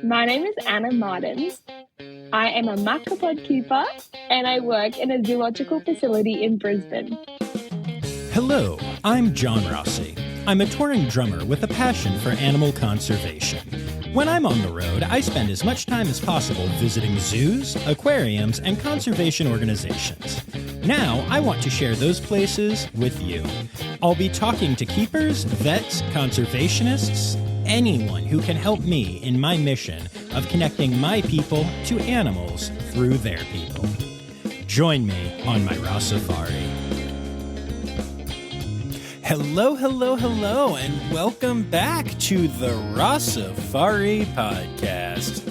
My name is Anna Martins. I am a macropod keeper and I work in a zoological facility in Brisbane. Hello, I'm John Rossi. I'm a touring drummer with a passion for animal conservation. When I'm on the road, I spend as much time as possible visiting zoos, aquariums, and conservation organizations. Now, I want to share those places with you. I'll be talking to keepers, vets, conservationists, anyone who can help me in my mission of connecting my people to animals through their people. Join me on my Rossifari. Hello, and welcome back to the Rossifari podcast.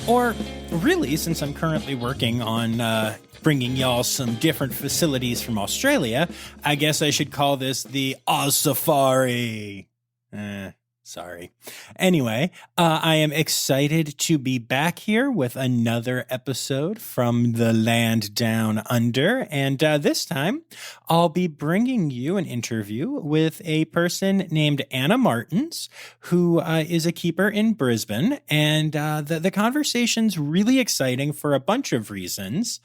Or really, since I'm currently working on bringing y'all some different facilities from Australia, I guess I should call this the Rossifari. Sorry. Anyway, I am excited to be back here with another episode from the land down under. And this time, I'll be bringing you an interview with a person named Anna Martins, who is a keeper in Brisbane. And the conversation's really exciting for a bunch of reasons.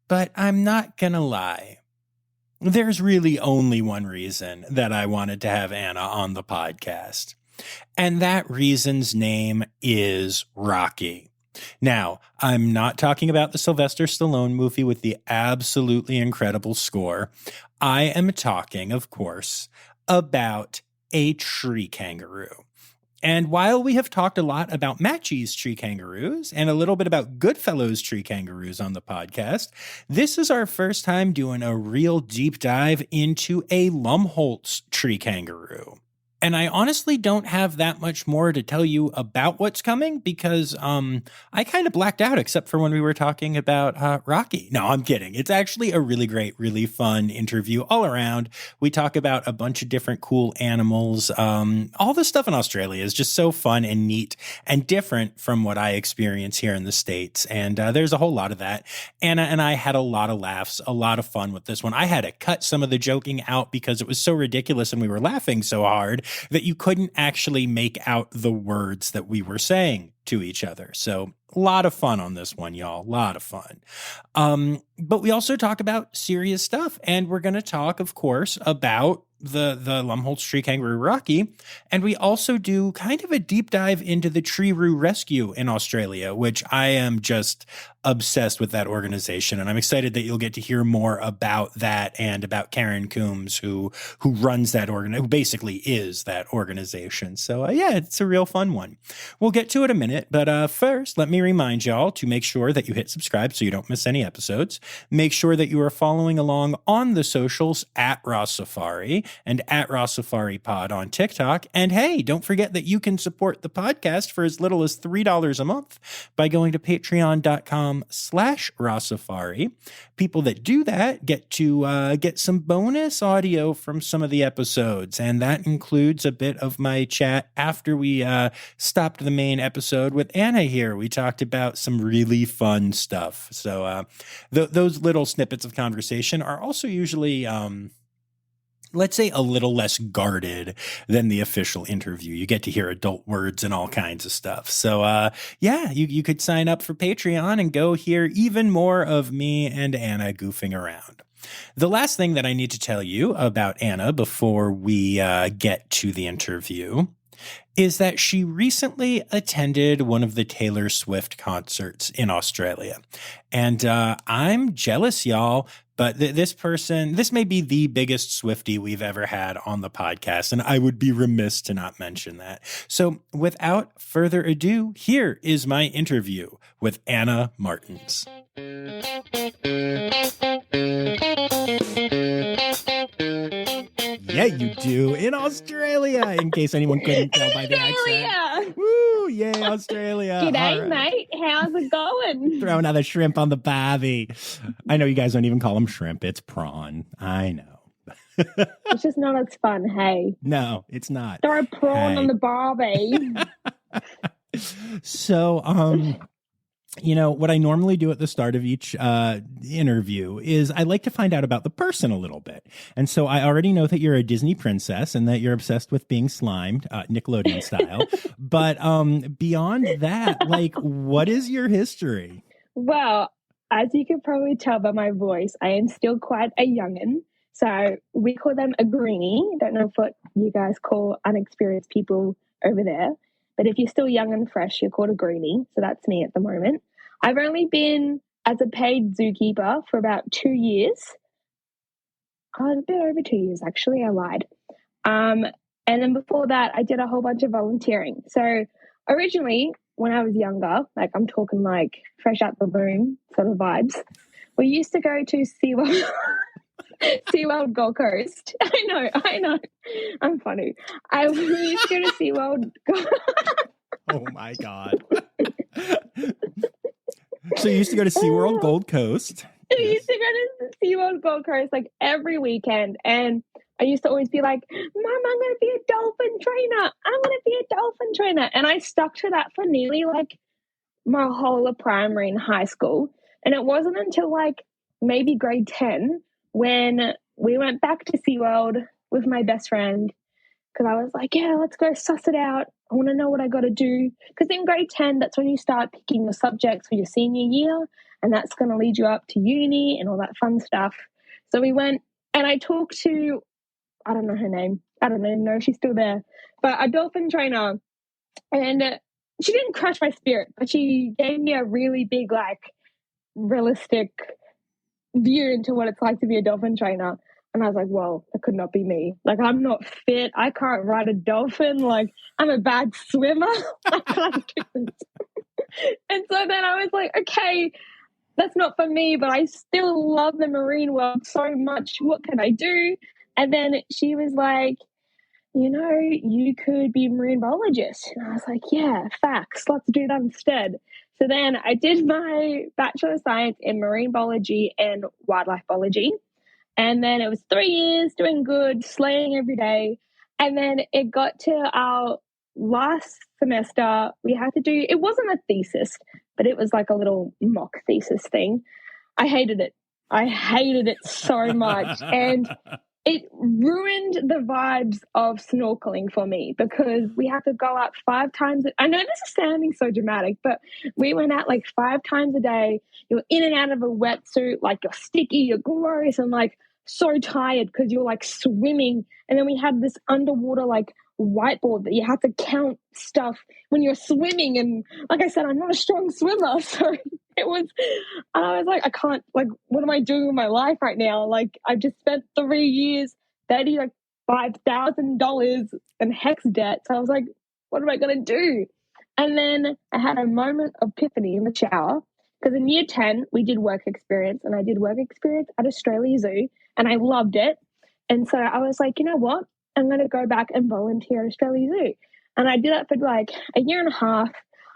But I'm not going to lie. There's really only one reason that I wanted to have Anna on the podcast. And that reason's name is Rocky. Now, I'm not talking about the Sylvester Stallone movie with the absolutely incredible score. I am talking, of course, about a tree kangaroo. And while we have talked a lot about Matchie's tree kangaroos and a little bit about Goodfellow's tree kangaroos on the podcast, this is our first time doing a real deep dive into a Lumholtz tree kangaroo. And I honestly don't have that much more to tell you about what's coming because I kind of blacked out except for when we were talking about Rocky. No, I'm kidding. It's actually a really great, really fun interview all around. We talk about a bunch of different cool animals. All the stuff in Australia is just so fun and neat and different from what I experience here in the States. And there's a whole lot of that. Anna and I had a lot of laughs, a lot of fun with this one. I had to cut some of the joking out because it was so ridiculous and we were laughing so hard that you couldn't actually make out the words that we were saying to each other. So a lot of fun on this one, y'all. A lot of fun. But we also talk about serious stuff. And we're going to talk, of course, about the Lumholtz tree kangaroo Rocky. And we also do kind of a deep dive into the Treeroo Rescue in Australia, which I am just obsessed with that organization. And I'm excited that you'll get to hear more about that and about Karen Coombs, who runs that who basically is that organization. So yeah, it's a real fun one. We'll get to it in a minute. But first, let me remind y'all to make sure that you hit subscribe so you don't miss any episodes. Make sure that you are following along on the socials at Rossifari and at Rossifari Pod on TikTok. And hey, don't forget that you can support the podcast for as little as $3 a month by going to patreon.com/Rossifari. People that do that get to get some bonus audio from some of the episodes. And that includes a bit of my chat after we stopped the main episode with Anna here. We talked about some really fun stuff. So those little snippets of conversation are also usually let's say a little less guarded than the official interview. You get to hear adult words and all kinds of stuff. So yeah, you could sign up for Patreon and go hear even more of me and Anna goofing around. The last thing that I need to tell you about Anna before we get to the interview is that she recently attended one of the Taylor Swift concerts in Australia. And I'm jealous, y'all. But this may be the biggest Swiftie we've ever had on the podcast, and I would be remiss to not mention that. So without further ado, here is my interview with Anna Martins. Yeah, you do. In Australia, in case anyone couldn't tell by the accent. Woo, yay, Australia. G'day, mate. How's it going? Throw another shrimp on the barbie. I know you guys don't even call them shrimp. It's prawn. I know. It's just not as fun, hey? No, it's not. Throw prawn on the barbie. So, What I normally do at the start of each interview is I like to find out about the person a little bit. And so I already know that you're a Disney princess and that you're obsessed with being slimed, Nickelodeon style. But beyond that, like, what is your history? Well, as you can probably tell by my voice, I am still quite a youngin'. So we call them a greenie. Don't know what you guys call unexperienced people over there. But if you're still young and fresh, you're called a greenie. So that's me at the moment. I've only been as a paid zookeeper for about 2 years. A bit over 2 years, actually. I lied. And then before that, I did a whole bunch of volunteering. So originally, when I was younger, like I'm talking like fresh out the womb sort of vibes, we used to go to SeaWorld, SeaWorld Gold Coast. I know. I'm funny. We used to go to SeaWorld. Oh, my God. So you used to go to SeaWorld Gold Coast. We used to go to SeaWorld Gold Coast like every weekend. And I used to always be like, Mom, I'm going to be a dolphin trainer. I'm going to be a dolphin trainer. And I stuck to that for nearly like my whole of primary and high school. And it wasn't until like maybe grade 10 when we went back to SeaWorld with my best friend, because I was like, yeah, let's go suss it out. I want to know what I got to do. Because in grade 10, that's when you start picking your subjects for your senior year. And that's going to lead you up to uni and all that fun stuff. So we went and I talked to, I don't know her name. I don't even know if she's still there. But a dolphin trainer. And she didn't crush my spirit, but she gave me a really big, like, realistic view into what it's like to be a dolphin trainer. And I was like, well, that could not be me. Like, I'm not fit. I can't ride a dolphin. Like, I'm a bad swimmer. I can't do this. And so then I was like, okay, that's not for me, but I still love the marine world so much. What can I do? And then she was like, you could be a marine biologist. And I was like, yeah, facts. Let's do that instead. So then I did my Bachelor of Science in marine biology and wildlife biology. And then it was 3 years doing good, slaying every day. And then it got to our last semester. We had to do, it wasn't a thesis, but it was like a little mock thesis thing. I hated it. I hated it so much. And it ruined the vibes of snorkeling for me because we had to go out 5 times. I know this is sounding so dramatic, but we went out like 5 times a day. You're in and out of a wetsuit, like you're sticky, you're gross, and like so tired because you're like swimming. And then we had this underwater like whiteboard that you had to count stuff when you're swimming. And like I said, I'm not a strong swimmer, so it was, and I was like, I can't, like, what am I doing with my life right now? Like, I've just spent 3 years, like $5,000 in HEX debt. So I was like, what am I going to do? And then I had a moment of epiphany in the shower because in year 10, we did work experience, and I did work experience at Australia Zoo, and I loved it. And so I was like, you know what? I'm going to go back and volunteer at Australia Zoo. And I did that for like a year and a half.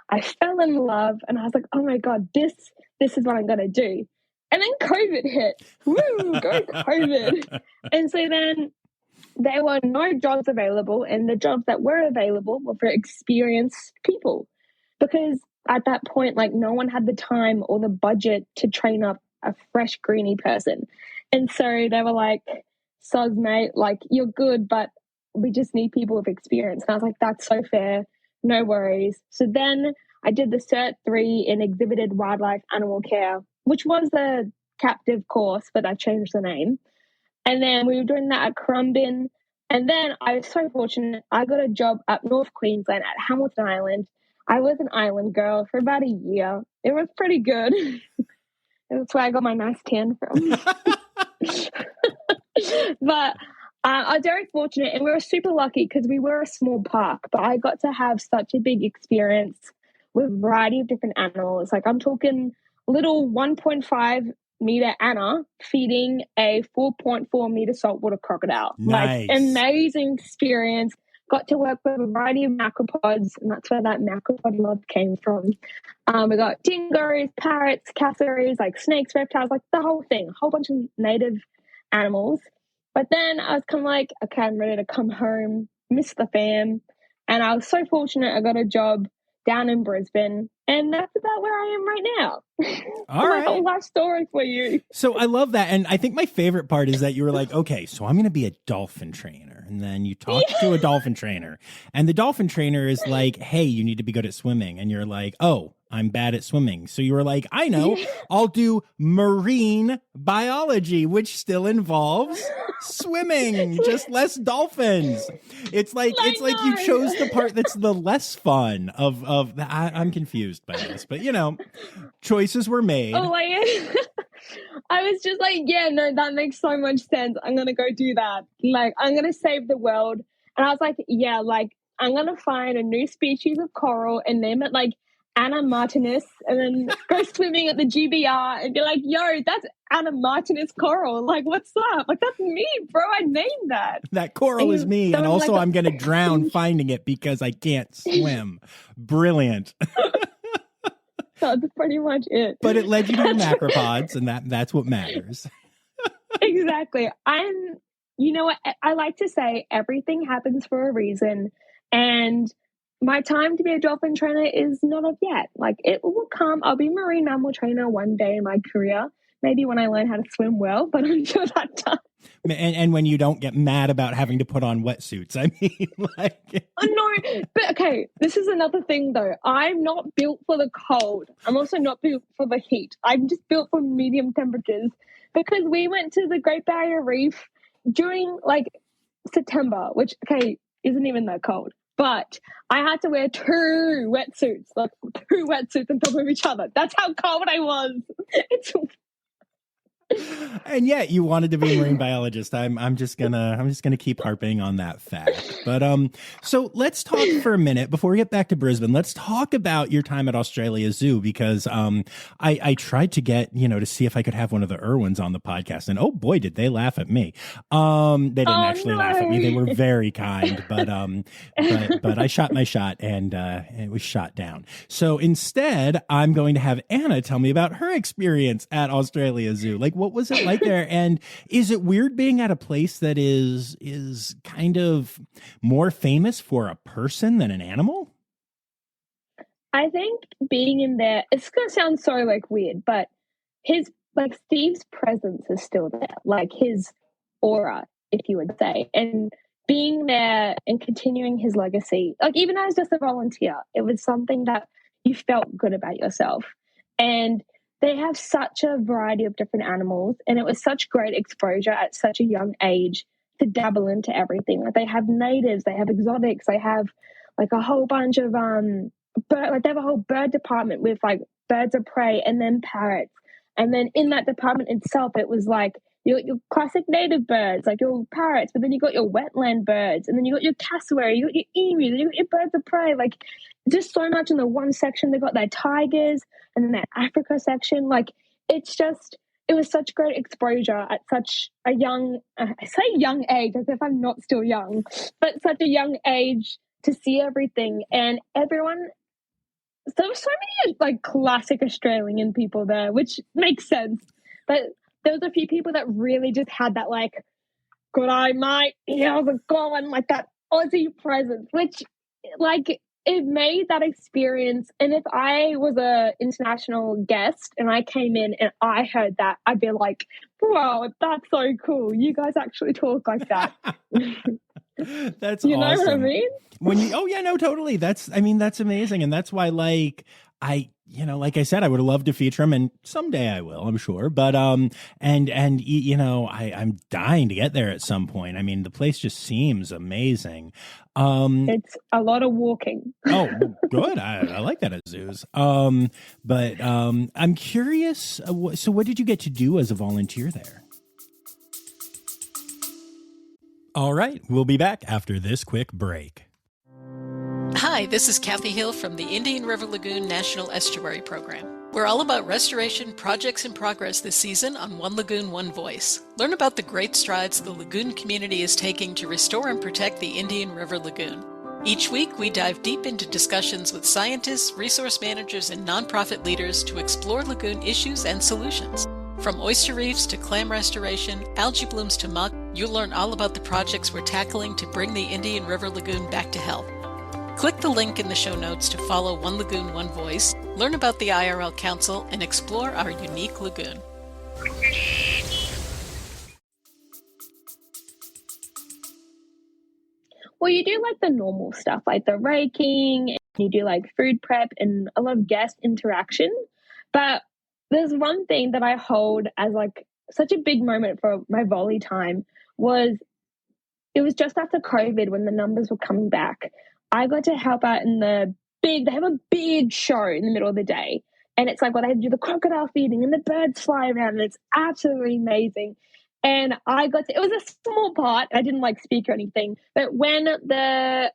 I fell in love, and I was like, oh my God, this is what I'm going to do. And then COVID hit. Woo, go COVID. And so then there were no jobs available, and the jobs that were available were for experienced people. Because at that point, like, no one had the time or the budget to train up a fresh greenie person. And so they were like, soz, mate, like, you're good, but we just need people with experience. And I was like, that's so fair. No worries. So then I did the Cert 3 in exhibited wildlife animal care, which was the captive course, but I changed the name. And then we were doing that at Currumbin. And then I was so fortunate. I got a job up North Queensland at Hamilton Island. I was an island girl for about a year. It was pretty good. That's where I got my nice tan from. But I was very fortunate, and we were super lucky because we were a small park, but I got to have such a big experience with a variety of different animals. Like, I'm talking little 1.5 meter Anna feeding a 4.4 meter saltwater crocodile. Nice. Like, amazing experience. Got to work with a variety of macropods, and that's where that macropod love came from. We got dingoes, parrots, cassowaries, like snakes, reptiles, like the whole thing, a whole bunch of native animals. But then I was kind of like, okay, I'm ready to come home, miss the fam. And I was so fortunate I got a job down in Brisbane. And that's about where I am right now. All right. My whole life story for you. So I love that. And I think my favorite part is that you were like, okay, so I'm going to be a dolphin trainer. And then you talk to a dolphin trainer. And the dolphin trainer is like, hey, you need to be good at swimming. And you're like, oh, I'm bad at swimming. So you were like, I know, I'll do marine biology, which still involves swimming, just less dolphins. It's like you chose the part that's the less fun of I'm confused by this, but choices were made. Oh, I was just like, yeah, no, that makes so much sense. I'm going to go do that. Like, I'm going to save the world. And I was like, yeah, like, I'm going to find a new species of coral and name it like Anna Martinus, and then go swimming at the GBR and be like, yo, that's Anna Martinus coral. Like, what's up? Like, that's me, bro. I named that. That coral is me. And also I'm going to drown finding it because I can't swim. Brilliant. That's pretty much it. But it led you to your macropods, and that's what matters. Exactly. You know what? I like to say everything happens for a reason. And my time to be a dolphin trainer is not up yet. Like, it will come. I'll be a marine mammal trainer one day in my career, maybe when I learn how to swim well, but until that time. And when you don't get mad about having to put on wetsuits, I mean, like. Oh, no, but okay, this is another thing though. I'm not built for the cold. I'm also not built for the heat. I'm just built for medium temperatures, because we went to the Great Barrier Reef during like September, which, okay, isn't even that cold. But I had to wear two wetsuits on top of each other. That's how cold I was. And yet you wanted to be a marine biologist. I'm just gonna keep harping on that fact. But so let's talk for a minute before we get back to Brisbane. Let's talk about your time at Australia Zoo, because I tried to get to see if I could have one of the Irwins on the podcast, and oh boy, did they laugh at me. They didn't actually laugh at me. They were very kind, but I shot my shot and it was shot down. So instead, I'm going to have Anna tell me about her experience at Australia Zoo. Like, what was it like there? And is it weird being at a place that is kind of more famous for a person than an animal? I think being in there, it's going to sound so like weird, but Steve's presence is still there, like his aura, if you would say, and being there and continuing his legacy, like even as just a volunteer, it was something that you felt good about yourself. And they have such a variety of different animals, and it was such great exposure at such a young age to dabble into everything. Like, they have natives, they have exotics, they have like a whole bunch of they have a whole bird department with like birds of prey and then parrots. And then in that department itself, it was like your classic native birds, like your parrots, but then you got your wetland birds, and then you got your cassowary, you got your emus, and you got your birds of prey. Like, just so much in the one section. They got their tigers, and then their Africa section. Like, it was such great exposure at such a young, I say young age as if I'm not still young, but such a young age to see everything. And everyone, there were so many like classic Australian people there, which makes sense. But there was a few people that really just had that like, good eye, mate, how's it going? Like that Aussie presence, which like, it made that experience. And if I was a international guest and I came in and I heard that, I'd be like, wow, that's so cool. You guys actually talk like that. That's you awesome. Know what I mean? Oh yeah, no, totally. That's amazing. And that's why, like, like I said, I would have loved to feature him, and someday I will, I'm sure. But I'm dying to get there at some point. I mean, the place just seems amazing. It's a lot of walking. Oh, good. I like that at zoos. But I'm curious. So, what did you get to do as a volunteer there? All right, we'll be back after this quick break. Hi, this is Kathy Hill from the Indian River Lagoon National Estuary Program. We're all about restoration projects in progress this season on One Lagoon, One Voice. Learn about the great strides the lagoon community is taking to restore and protect the Indian River Lagoon. Each week, we dive deep into discussions with scientists, resource managers, and nonprofit leaders to explore lagoon issues and solutions. From oyster reefs to clam restoration, algae blooms to muck, you'll learn all about the projects we're tackling to bring the Indian River Lagoon back to health. Click the link in the show notes to follow One Lagoon, One Voice, learn about the IRL Council, and explore our unique lagoon. Well, you do like the normal stuff, like the raking, and you do like food prep and a lot of guest interaction. But there's one thing that I hold as like such a big moment for my volley time was it was just after COVID when the numbers were coming back. I got to help out in they have a big show in the middle of the day. And it's like, well, they do the crocodile feeding and the birds fly around and it's absolutely amazing. And it was a small part. I didn't like speak or anything. But when I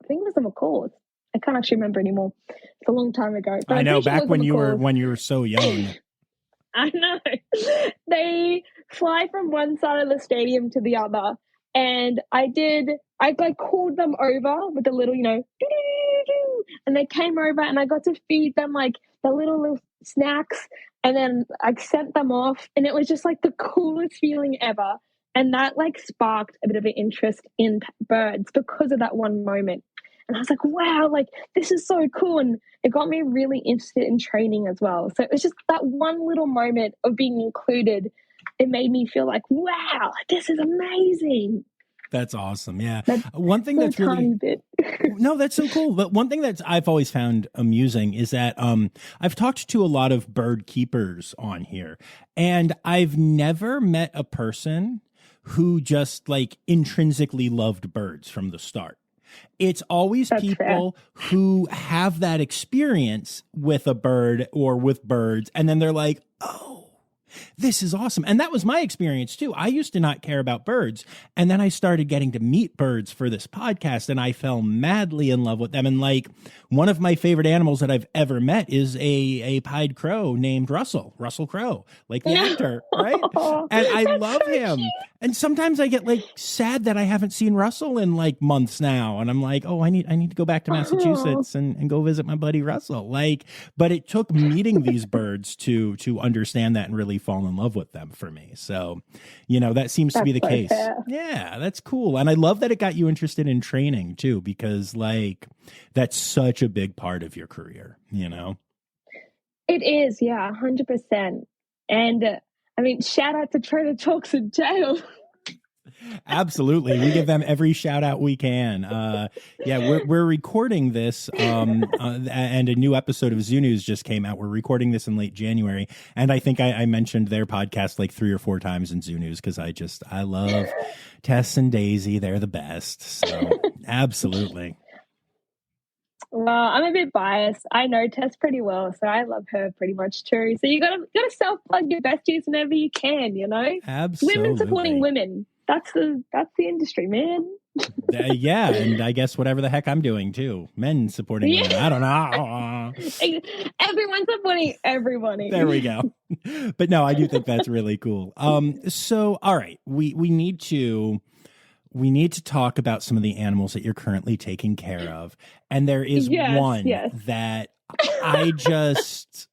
think it was the macaws. I can't actually remember anymore. It's a long time ago. I know, back when you were so young. I know. They fly from one side of the stadium to the other. And I called them over with the little, and they came over and I got to feed them like the little snacks. And then I sent them off and it was just like the coolest feeling ever. And that like sparked a bit of an interest in birds because of that one moment. And I was like, wow, like this is so cool. And it got me really interested in training as well. So it was just that one little moment of being included. It made me feel like, wow, this is amazing. That's awesome. Yeah. One thing that's really no, that's so cool. But one thing that I've always found amusing is that I've talked to a lot of bird keepers on here, and I've never met a person who just like intrinsically loved birds from the start. It's always people who have that experience with a bird or with birds, and then they're like, oh, this is awesome. And that was my experience too. I used to not care about birds. And then I started getting to meet birds for this podcast and I fell madly in love with them. And like one of my favorite animals that I've ever met is a pied crow named Russell Crowe, like the actor, right? And I love him. Cute. And sometimes I get like sad that I haven't seen Russell in like months now. And I'm like, oh, I need to go back to Massachusetts and go visit my buddy Russell. Like, but it took meeting these birds to understand that and really fall in love with them for me. So, that seems to be the case. Fair. Yeah, that's cool. And I love that it got you interested in training too, because like that's such a big part of your career, It is. Yeah, 100%. And shout out to Trainer Talks in Jail. Absolutely. We give them every shout out we can. We're recording this and a new episode of Zoo News just came out. We're recording this in late January. And I think I mentioned their podcast like 3 or 4 times in Zoo News because I love Tess and Daisy. They're the best. So absolutely. Well, I'm a bit biased. I know Tess pretty well, so I love her pretty much too. So you gotta self-plug your besties whenever you can, Absolutely. Women supporting women. That's the industry, man. Yeah, and I guess whatever the heck I'm doing too. Men supporting women. I don't know. Everyone's supporting everybody. There we go. But no, I do think that's really cool. So all right, we need to talk about some of the animals that you're currently taking care of. And there is one that I just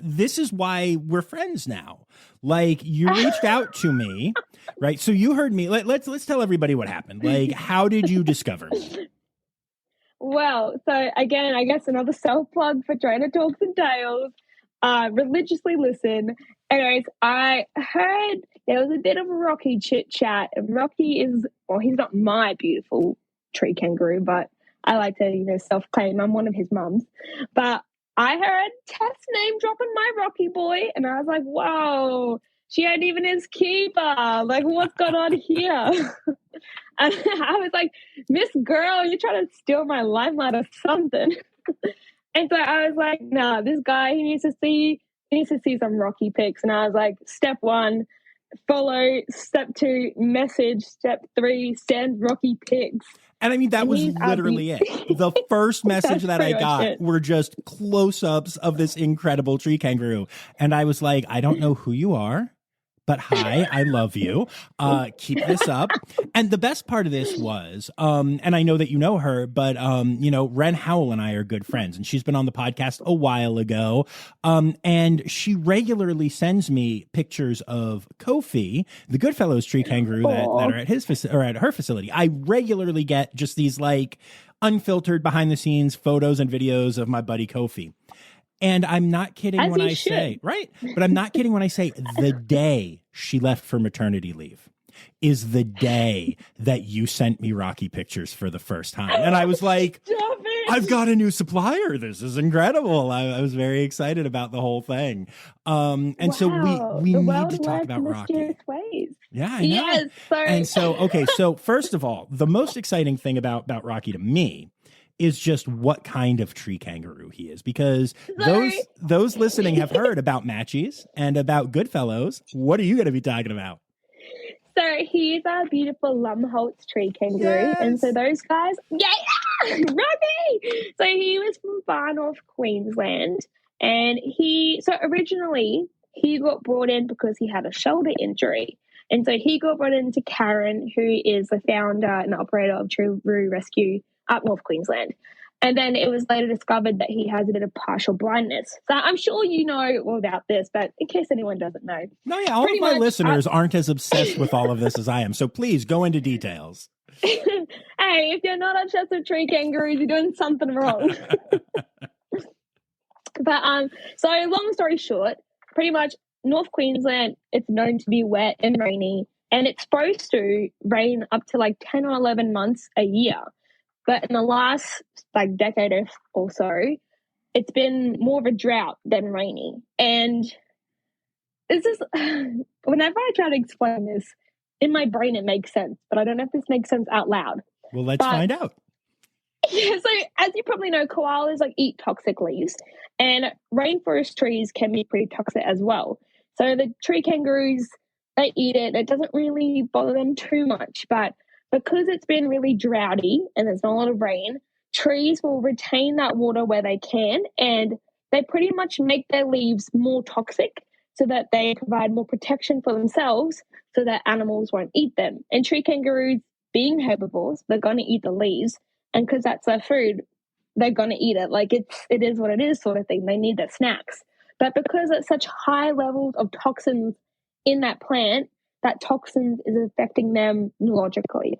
this is why we're friends now. Like you reached out to me, right? So you heard me. Let's tell everybody what happened. Like, how did you discover me? Well, so again, I guess another self-plug for Trainer Talks and Tales. Religiously listen. Anyways, I heard there was a bit of a Rocky chit chat. Rocky he's not my beautiful tree kangaroo, but I like to, self-claim I'm one of his mums. But I heard Tess name dropping my Rocky boy, and I was like, whoa, she ain't even his keeper. Like, what's going on here? And I was like, Miss Girl, you're trying to steal my limelight or something. And so I was like, nah, this guy, he needs to see some Rocky pics. And I was like, step 1, follow. Step 2, message. Step 3, send Rocky pics. And I mean, that was literally it. The first message that I got were just close-ups of this incredible tree kangaroo. And I was like, I don't know who you are, but hi, I love you. Keep this up. And the best part of this was, and I know that you know her, but, Ren Howell and I are good friends, and she's been on the podcast a while ago. And she regularly sends me pictures of Kofi, the Goodfellows tree kangaroo that are at at her facility. I regularly get just these like unfiltered behind the scenes photos and videos of my buddy Kofi. And I'm not kidding when I say, right? But I'm not kidding when I say the day she left for maternity leave is the day that you sent me Rocky pictures for the first time. And I was like, I've got a new supplier. This is incredible. I was very excited about the whole thing. So we need to talk about Rocky. Ways. Yeah, I know. Yes, and so first of all, the most exciting thing about Rocky to me is just what kind of tree kangaroo he is, because those listening have heard about Matchies and about Goodfellows. What are you going to be talking about? So he's a beautiful Lumholtz tree kangaroo. Yes. And so those guys, Rocky! So he was from far north Queensland. And originally he got brought in because he had a shoulder injury. And so he got brought into Karen, who is the founder and operator of Kangaroo Rescue up North Queensland. And then it was later discovered that he has a bit of partial blindness. So I'm sure you know all about this, but in case anyone doesn't know. No, yeah, all of my listeners aren't as obsessed with all of this as I am. So please go into details. Hey, if you're not obsessed with tree kangaroos, you're doing something wrong. But so long story short, pretty much North Queensland, it's known to be wet and rainy, and it's supposed to rain up to like 10 or 11 months a year. But in the last decade or so, it's been more of a drought than rainy. And this is, whenever I try to explain this, in my brain it makes sense, but I don't know if this makes sense out loud. Well, let's find out. Yeah, so as you probably know, koalas eat toxic leaves, and rainforest trees can be pretty toxic as well. So the tree kangaroos, they eat it. It doesn't really bother them too much, but because it's been really droughty and there's not a lot of rain, trees will retain that water where they can, and they pretty much make their leaves more toxic so that they provide more protection for themselves so that animals won't eat them. And tree kangaroos, being herbivores, they're going to eat the leaves, and because that's their food, they're going to eat it. Like it is what it is sort of thing. They need their snacks. But because it's such high levels of toxins in that plant, that toxins is affecting them neurologically.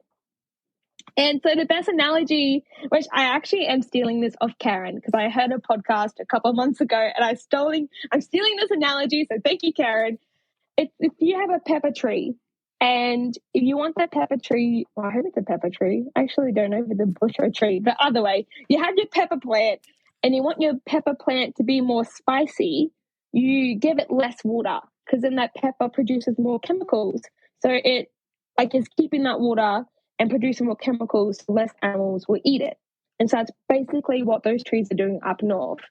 And so the best analogy, which I actually am stealing this off Karen, because I heard a podcast a couple of months ago and I'm stealing this analogy, so thank you, Karen. If you have a pepper tree, and if you want that pepper tree, well, I hope it's a pepper tree. I actually don't know if it's a bush or a tree, but either way, you have your pepper plant and you want your pepper plant to be more spicy, you give it less water, because then that pepper produces more chemicals. So it is keeping that water and producing more chemicals, less animals will eat it. And so that's basically what those trees are doing up north.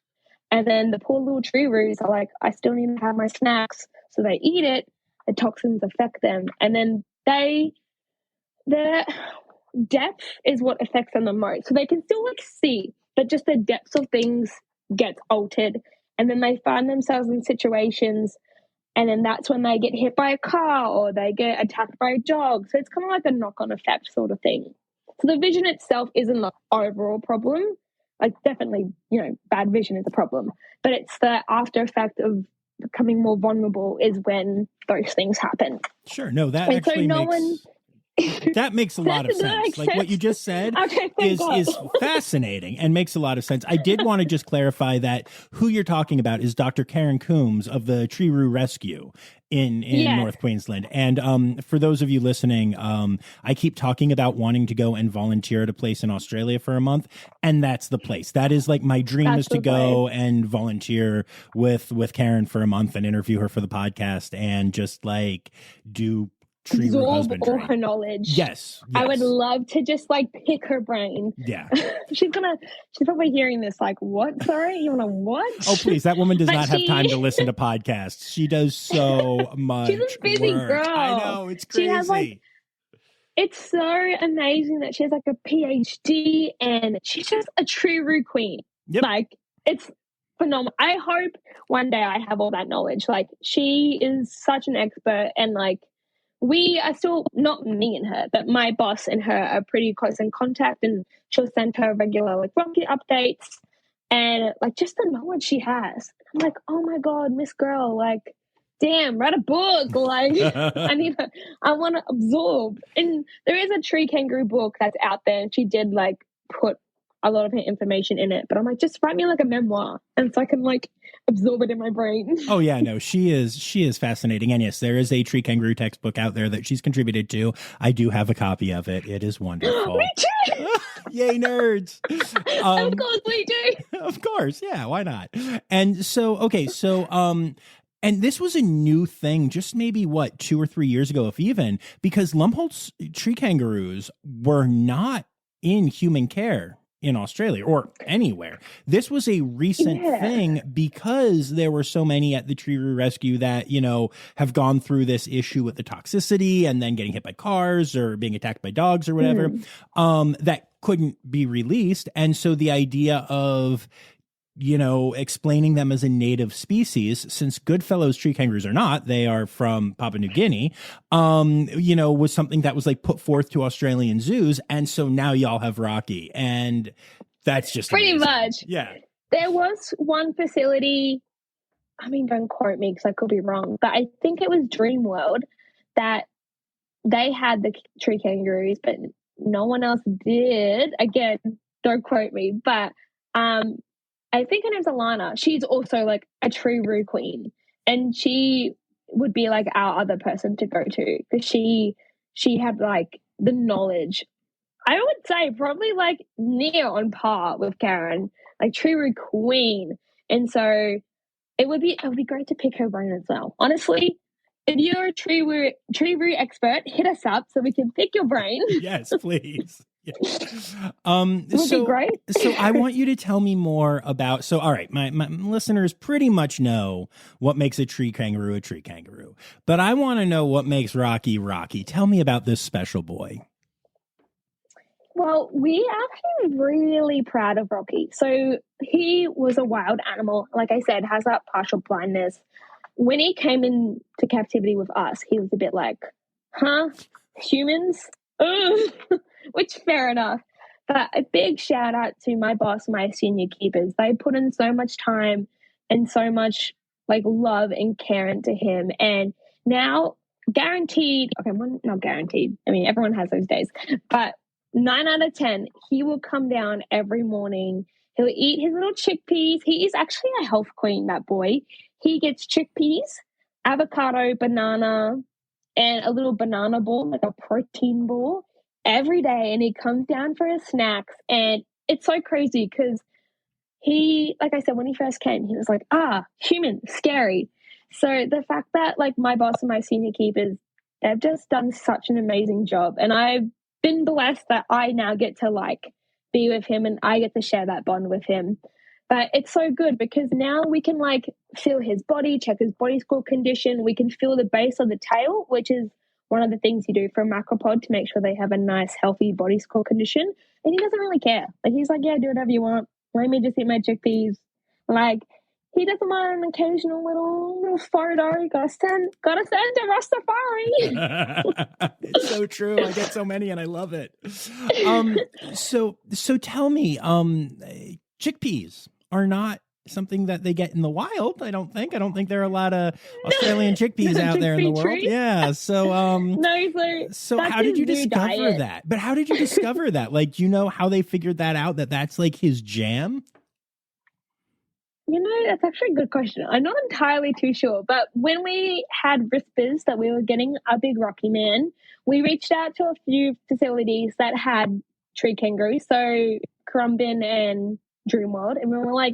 And then the poor little tree roos are like, I still need to have my snacks. So they eat it, the toxins affect them. And then their depth is what affects them the most. So they can still see, but just the depths of things gets altered. And then they find themselves in situations, and then that's when they get hit by a car or they get attacked by a dog. So it's kind of like a knock-on effect sort of thing. So the vision itself isn't the overall problem. Like definitely, bad vision is a problem. But it's the after effect of becoming more vulnerable is when those things happen. Sure. No, that actually that makes a lot of sense. Like what you just said is fascinating and makes a lot of sense. I did want to just clarify that who you're talking about is Dr. Karen Coombs of the Tree-roo Rescue in North Queensland. And for those of you listening, I keep talking about wanting to go and volunteer at a place in Australia for a month, and that's the place. That is like my dream is to go and volunteer with Karen for a month and interview her for the podcast and just like do absorb all her knowledge. Yes. I would love to just pick her brain. Yeah. She's probably hearing this like, what? Sorry, you want to what? Oh, please. That woman does not have time to listen to podcasts. She does so much. She's a busy girl. I know. It's crazy. She has it's so amazing that she has a PhD and she's just a true queen. Yep. It's phenomenal. I hope one day I have all that knowledge. Like, she is such an expert, and like, we are still, not me and her, but my boss and her are pretty close in contact, and she'll send her regular like Rocky updates and like just the knowledge she has. I'm like, oh my God, Miss Girl, like, damn, write a book. Like, I want to absorb. And there is a tree kangaroo book that's out there, and she did like put a lot of her information in it, but I'm like, just write me like a memoir, and so I can like absorb it in my brain. Oh yeah, no, she is fascinating. And yes, there is a tree kangaroo textbook out there that she's contributed to. I do have a copy of it. It is wonderful. Me too. Yay, nerds. Of course we do. Of course, yeah, why not? And so, okay, so and this was a new thing just maybe, 2 or 3 years ago, if even, because Lumholtz tree kangaroos were not in human care in Australia or anywhere. This was a recent thing because there were so many at the Tree Rescue that, have gone through this issue with the toxicity and then getting hit by cars or being attacked by dogs or whatever, that couldn't be released. And so the idea of, explaining them as a native species, since Goodfellow's tree kangaroos are not, they are from Papua New Guinea, was something that was like put forth to Australian zoos. And so now y'all have Rocky, and that's just pretty amazing. much. Yeah. There was one facility, I mean, don't quote me because I could be wrong, but I think it was Dreamworld that they had the tree kangaroos, but no one else did. Again, don't quote me, but I think her name's Alana. She's also like a tree roo queen, and she would be like our other person to go to because she had like the knowledge. I would say probably like near on par with Karen, like tree roo queen. And so it would be great to pick her brain as well. Honestly, if you're a tree roo expert, hit us up so we can pick your brain. Yes, please. Yes. Would be great. So I want you to tell me more about, all right, my listeners pretty much know what makes a tree kangaroo, but I want to know what makes Rocky Rocky. Tell me about this special boy. Well, we are actually really proud of Rocky. So he was a wild animal, like I said, has that partial blindness. When he came into captivity with us, he was a bit like, humans? Ugh. Which, fair enough. But a big shout out to my boss, my senior keepers. They put in so much time and so much like love and care into him. And now guaranteed, okay, well, not guaranteed. I mean, everyone has those days, but 9 out of 10, he will come down every morning. He'll eat his little chickpeas. He is actually a health queen, that boy. He gets chickpeas, avocado, banana, and a little banana ball, like a protein ball, every day. And he comes down for his snacks. And it's so crazy because he, like I said, when he first came, he was like, human, scary. So the fact that like my boss and my senior keepers, they've just done such an amazing job. And I've been blessed that I now get to like be with him and I get to share that bond with him. But it's so good because now we can like feel his body, check his body score condition. We can feel the base of the tail, which is one of the things you do for a macropod to make sure they have a nice, healthy body score condition. And he doesn't really care. Like, he's like, yeah, do whatever you want. Let me just eat my chickpeas. Like, he doesn't mind an occasional little photo. Gotta send to Rossifari. It's so true. I get so many and I love it. So tell me, chickpeas are not something that they get in the wild. I don't think there are a lot of Australian chickpeas out there in the world. Tree. Yeah. So no, so how did you discover that? But how did you discover that? Like, do you know how they figured that out? That's like his jam? You know, that's actually a good question. I'm not entirely too sure. But when we had whispers that we were getting a big Rocky man, we reached out to a few facilities that had tree kangaroos, so Currumbin and Dreamworld, and we were like,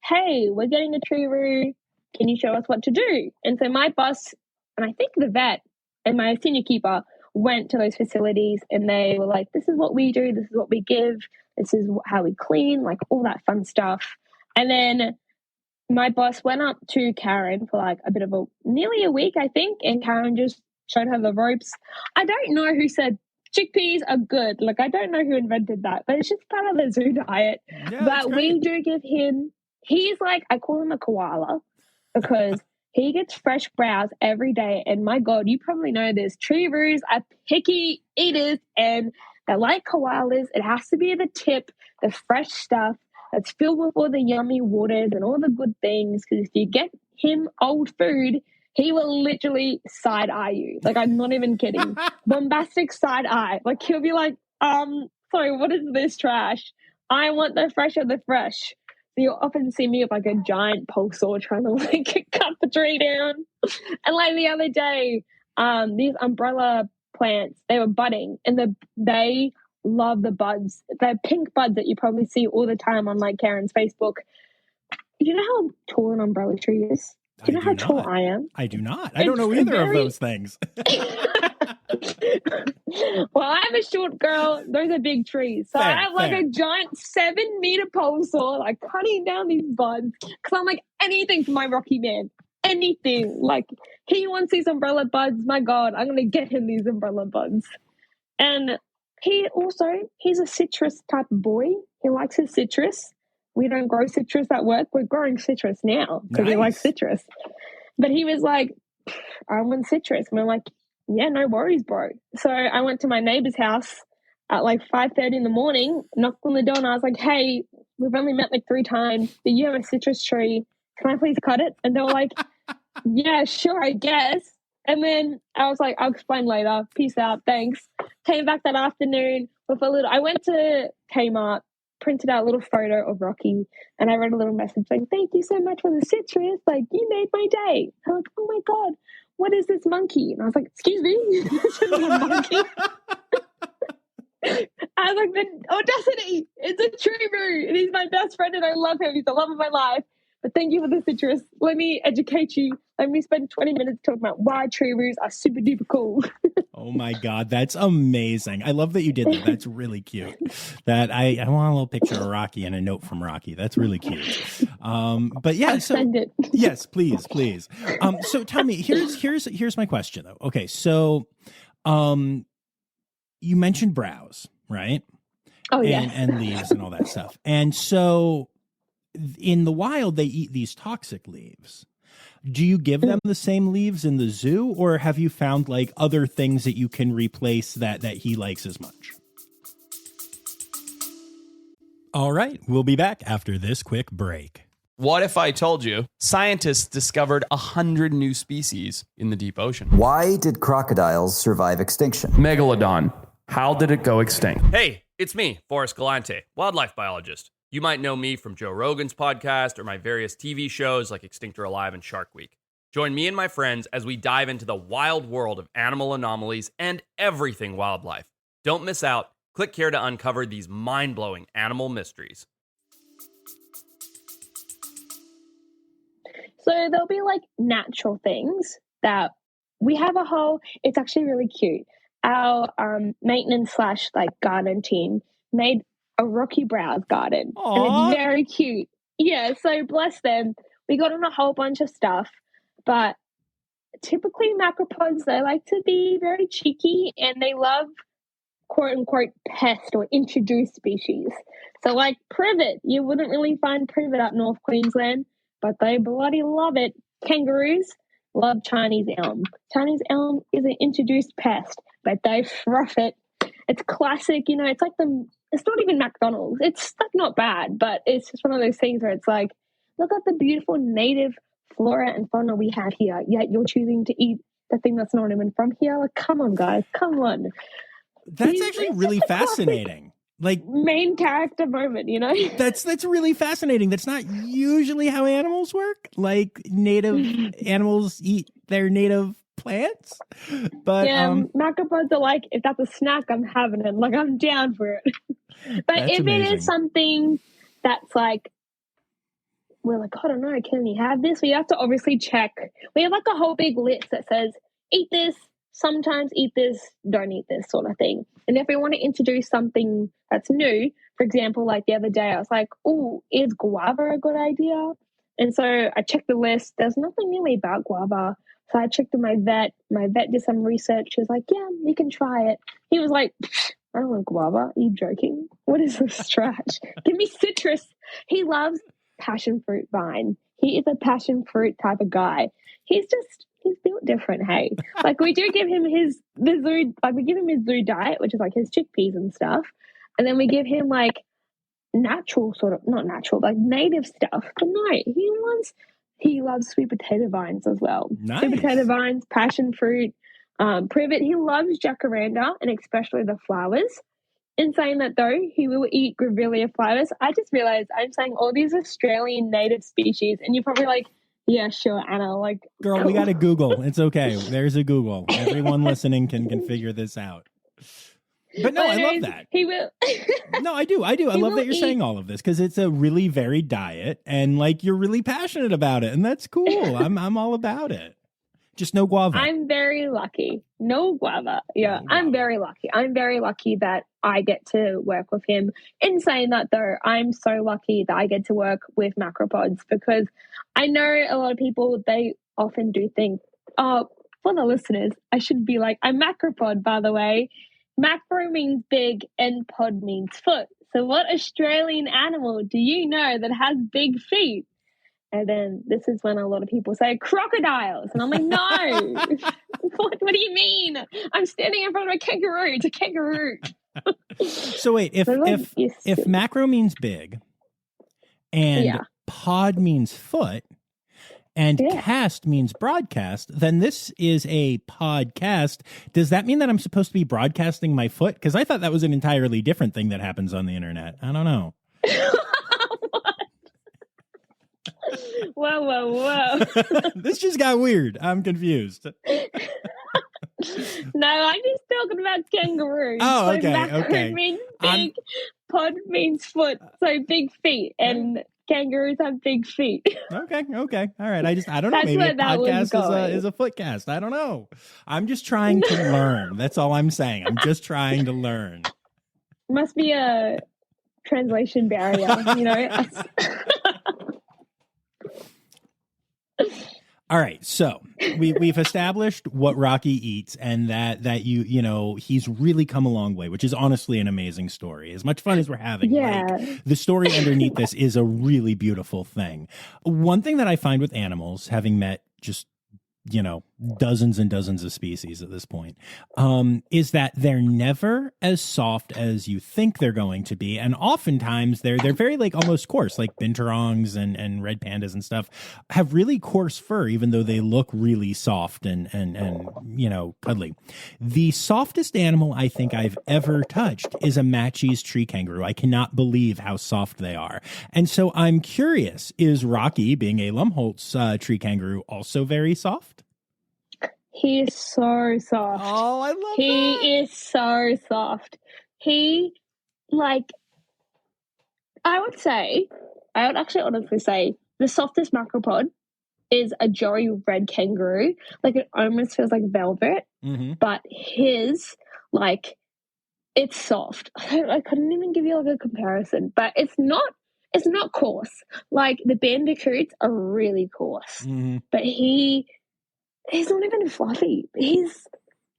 hey, we're getting a tree roo. Can you show us what to do? And so my boss, and I think the vet and my senior keeper went to those facilities and they were like, this is what we do. This is what we give. This is how we clean, like all that fun stuff. And then my boss went up to Karen for like nearly a week, I think. And Karen just showed her the ropes. I don't know who said chickpeas are good. Like, I don't know who invented that, but it's just part of the zoo diet. Yeah, but we do give him he's like, I call him a koala because he gets fresh browse every day. And my God, you probably know this. Kangaroos are picky eaters and they're like koalas. It has to be the tip, the fresh stuff that's filled with all the yummy waters and all the good things. Because if you get him old food, he will literally side eye you. Like, I'm not even kidding. Bombastic side eye. Like, he'll be like, sorry, what is this trash? I want the fresh of the fresh. So you'll often see me with like a giant pole saw trying to like cut the tree down. And like the other day, these umbrella plants, they were budding and they love the buds. They're pink buds that you probably see all the time on like Karen's Facebook. Do you know how tall an umbrella tree is? Do you know how tall I am? I do not. I don't know either of those things. Well, I'm a short girl. Those are big trees. So I have like a giant 7-meter pole saw, like cutting down these buds. Because I'm like, anything for my Rocky man. Anything. Like, he wants these umbrella buds. My God, I'm going to get him these umbrella buds. And he's a citrus type of boy. He likes his citrus. We don't grow citrus at work. We're growing citrus now because we like citrus. But he was like, I want citrus. And we're like, yeah, no worries, bro. So I went to my neighbor's house at like 5:30 in the morning, knocked on the door, and I was like, hey, we've only met like 3 times, but you have a citrus tree. Can I please cut it? And they were like, yeah, sure, I guess. And then I was like, I'll explain later. Peace out. Thanks. Came back that afternoon with I went to Kmart, printed out a little photo of Rocky, and I wrote a little message saying, thank you so much for the citrus. Like, you made my day. I was like, oh my God, what is this monkey? And I was like, excuse me? This isn't a monkey. I was like, the audacity. It's a tree, and he's my best friend, and I love him. He's the love of my life. But thank you for the citrus. Let me educate you. Let me spend 20 minutes talking about why tree roos are super duper cool. Oh my God, that's amazing. I love that you did that. That's really cute. That I want a little picture of Rocky and a note from Rocky. That's really cute. But yeah, send it. Yes, please. So tell me, here's my question though. Okay, so you mentioned browse, right? Oh yeah. And leaves and all that stuff. And so in the wild, they eat these toxic leaves. Do you give them the same leaves in the zoo, or have you found like other things that you can replace that he likes as much? All right, we'll be back after this quick break. What if I told you scientists discovered 100 new species in the deep ocean? Why did crocodiles survive extinction? Megalodon. How did it go extinct? Hey, it's me, Forrest Galante, wildlife biologist. You might know me from Joe Rogan's podcast or my various TV shows like Extinct or Alive and Shark Week. Join me and my friends as we dive into the wild world of animal anomalies and everything wildlife. Don't miss out. Click here to uncover these mind-blowing animal mysteries. So there'll be like natural things that we have it's actually really cute. Our maintenance / like garden team made a Rocky Browse garden. Aww. And it's very cute. Yeah, so bless them. We got on a whole bunch of stuff, but typically macropods, they like to be very cheeky and they love quote unquote pest or introduced species. So like privet, you wouldn't really find privet up North Queensland, but they bloody love it. Kangaroos love Chinese elm. Chinese elm is an introduced pest, but they froth it. It's classic, it's like it's not even McDonald's. It's like not bad, but it's just one of those things where it's like, look at the beautiful native flora and fauna we have here, yet you're choosing to eat the thing that's not even from here. Like, come on, guys, come on. That's actually really fascinating. Like main character moment, That's really fascinating. That's not usually how animals work. Like native animals eat their native plants, but macropods are like, if that's a snack, I'm having it. Like, I'm down for it. But if amazing. It is something that's like, we're like, I don't know, can we have this? We have to obviously check. We have like a whole big list that says, eat this, sometimes eat this, don't eat this sort of thing. And if we want to introduce something that's new, for example, like the other day, I was like, oh, is guava a good idea? And so I checked the list. There's nothing really about guava. So I checked with my vet. My vet did some research. He was like, yeah, you can try it. He was like, I don't want guava. Are you joking? What is this trash? Give me citrus. He loves passion fruit vine. He is a passion fruit type of guy. He's built different, hey. Like we do give him his zoo diet, which is like his chickpeas and stuff. And then we give him like natural sort of, not natural, like native stuff. But no, he loves sweet potato vines as well. Nice. Sweet potato vines, passion fruit, privet. He loves jacaranda and especially the flowers. In saying that though, he will eat grevillea flowers. I just realized I'm saying all these Australian native species, and you're probably like, yeah, sure, Anna. Like, girl, cool. We got to Google. It's okay. There's a Google. Everyone listening can figure this out. But no, I love that. He will. No, I do. I love that you're saying all of this because it's a really varied diet, and like you're really passionate about it, and that's cool. I'm all about it. Just no guava. I'm very lucky. No guava. Yeah, no guava. I'm very lucky. I'm very lucky that I get to work with him. In saying that, though, I'm so lucky that I get to work with macropods because I know a lot of people, they often do think, oh, for the listeners, I should be like, I'm macropod, by the way. Macro means big and pod means foot. So what Australian animal do you know that has big feet? And then this is when a lot of people say crocodiles. And I'm like, no. What do you mean? I'm standing in front of a kangaroo. It's a kangaroo. So wait, if macro means big and pod means foot and cast means broadcast, then this is a podcast. Does that mean that I'm supposed to be broadcasting my foot? Because I thought that was an entirely different thing that happens on the internet. I don't know. Whoa. This just got weird. I'm confused. No, I'm just talking about kangaroos. Oh, okay, so macro means big, pod means foot, so big feet, and kangaroos have big feet. Okay. All right. I don't know. Maybe a podcast is a footcast. I don't know. I'm just trying to learn. That's all I'm saying. I'm just trying to learn. Must be a translation barrier, you know? All right, so we've established what Rocky eats and that you know he's really come a long way, which is honestly an amazing story. As much fun as we're having, like, the story underneath this is a really beautiful thing. One thing that I find with animals, having met just dozens and dozens of species at this point, is that they're never as soft as you think they're going to be. And oftentimes they're very like almost coarse, like binturongs and red pandas and stuff have really coarse fur, even though they look really soft and cuddly. The softest animal I think I've ever touched is a Matschie's tree kangaroo. I cannot believe how soft they are. And so I'm curious, is Rocky, being a Lumholtz tree kangaroo, also very soft? He is so soft. Oh, I love that. He is so soft. He, like, I would actually honestly say the softest macropod is a Joey red kangaroo. Like, it almost feels like velvet, but his, like, it's soft. I couldn't even give you like a comparison, but it's not coarse. Like, the bandicoots are really coarse, but he's not even fluffy. It's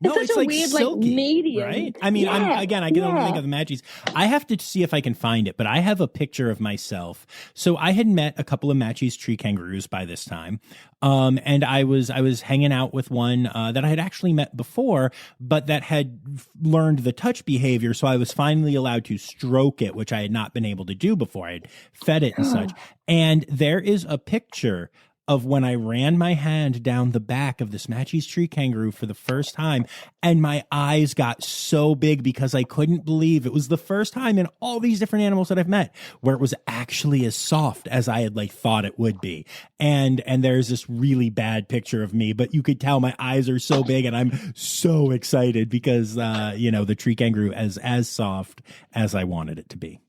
such a like weird, silky, like, medium. Right? I mean, I can only think of the Matschie's. I have to see if I can find it, but I have a picture of myself. So I had met a couple of Matschie's tree kangaroos by this time. And I was hanging out with one that I had actually met before, but that had learned the touch behavior. So I was finally allowed to stroke it, which I had not been able to do before. I had fed it and such. And there is a picture of when I ran my hand down the back of this Matschie's tree kangaroo for the first time, and my eyes got so big because I couldn't believe it was the first time in all these different animals that I've met where it was actually as soft as I had thought it would be. And there's this really bad picture of me, but you could tell my eyes are so big and I'm so excited because, the tree kangaroo is as soft as I wanted it to be.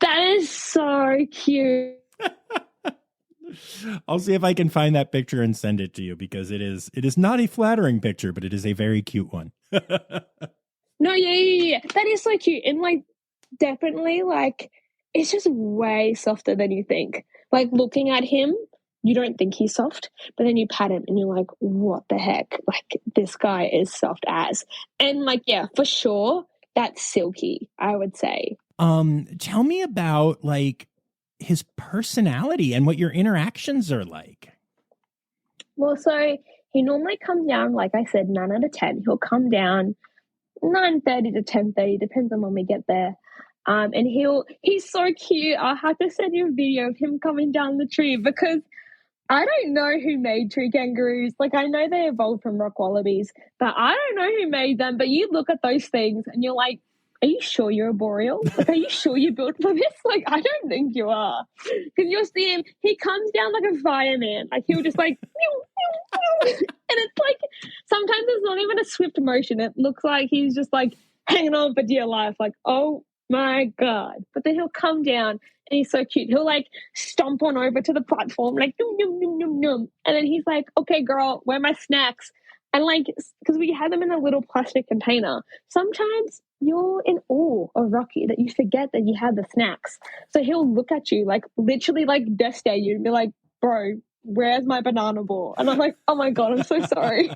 That is so cute. I'll see if I can find that picture and send it to you because it is not a flattering picture, but it is a very cute one. No, yeah. That is so cute. And definitely it's just way softer than you think. Like, looking at him, you don't think he's soft, but then you pat him and you're like, what the heck? Like, this guy is soft as. And for sure, that's silky, I would say. Tell me about his personality and what your interactions are like? Well, so he normally comes down, like I said, 9 out of 10. He'll come down 9:30 to 10:30, depends on when we get there. And he's so cute. I'll have to send you a video of him coming down the tree because I don't know who made tree kangaroos. Like, I know they evolved from rock wallabies, but I don't know who made them. But you look at those things and you're like, are you sure you're a boreal? Like, are you sure you're built for this? Like, I don't think you are. Because you'll see him, he comes down like a fireman. Like, he'll just like, and it's like, sometimes it's not even a swift motion. It looks like he's just like hanging on for dear life. Like, oh my God. But then he'll come down and he's so cute. He'll like stomp on over to the platform, like, num, num, num, num, num. And then he's like, okay, girl, where are my snacks? And like, because we had them in a little plastic container, sometimes you're in awe of Rocky that you forget that you had the snacks. So he'll look at you, like literally like death stare you and be like, bro, where's my banana ball? And I'm like, oh my God, I'm so sorry.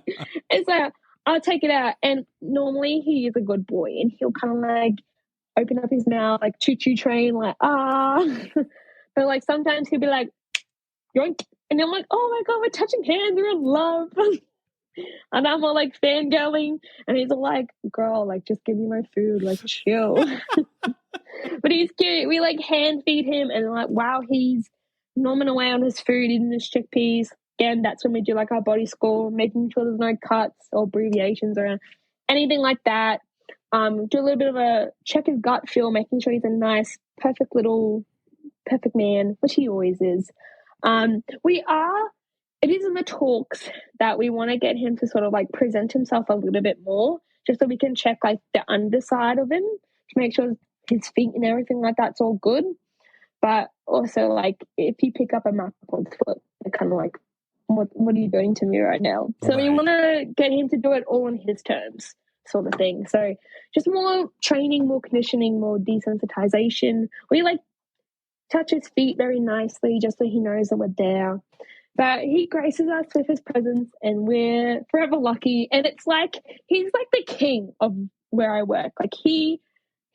And so I'll take it out. And normally he is a good boy and he'll kind of like open up his mouth, like choo-choo train, like, ah. But like sometimes he'll be like, yoink. And I'm like, oh my God, we're touching hands, we're in love. And I'm all like fangirling, and he's all like, girl, like, just give me my food, like, chill. But he's cute. We like hand feed him, and like, wow, he's nomming away on his food, eating his chickpeas. Again, that's when we do like our body score, making sure there's no cuts or abbreviations or anything like that. Do a little bit of a check his gut feel, making sure he's a nice, perfect man, which he always is. It is in the talks that we want to get him to sort of like present himself a little bit more, just so we can check like the underside of him to make sure his feet and everything like that's all good. But also, like, if you pick up a macropod's foot, they're kind of like, what are you doing to me right now? So we want to get him to do it all on his terms, sort of thing. So just more training, more conditioning, more desensitization. We like touch his feet very nicely just so he knows that we're there. But he graces us with his presence and we're forever lucky. And it's like, he's like the king of where I work. Like he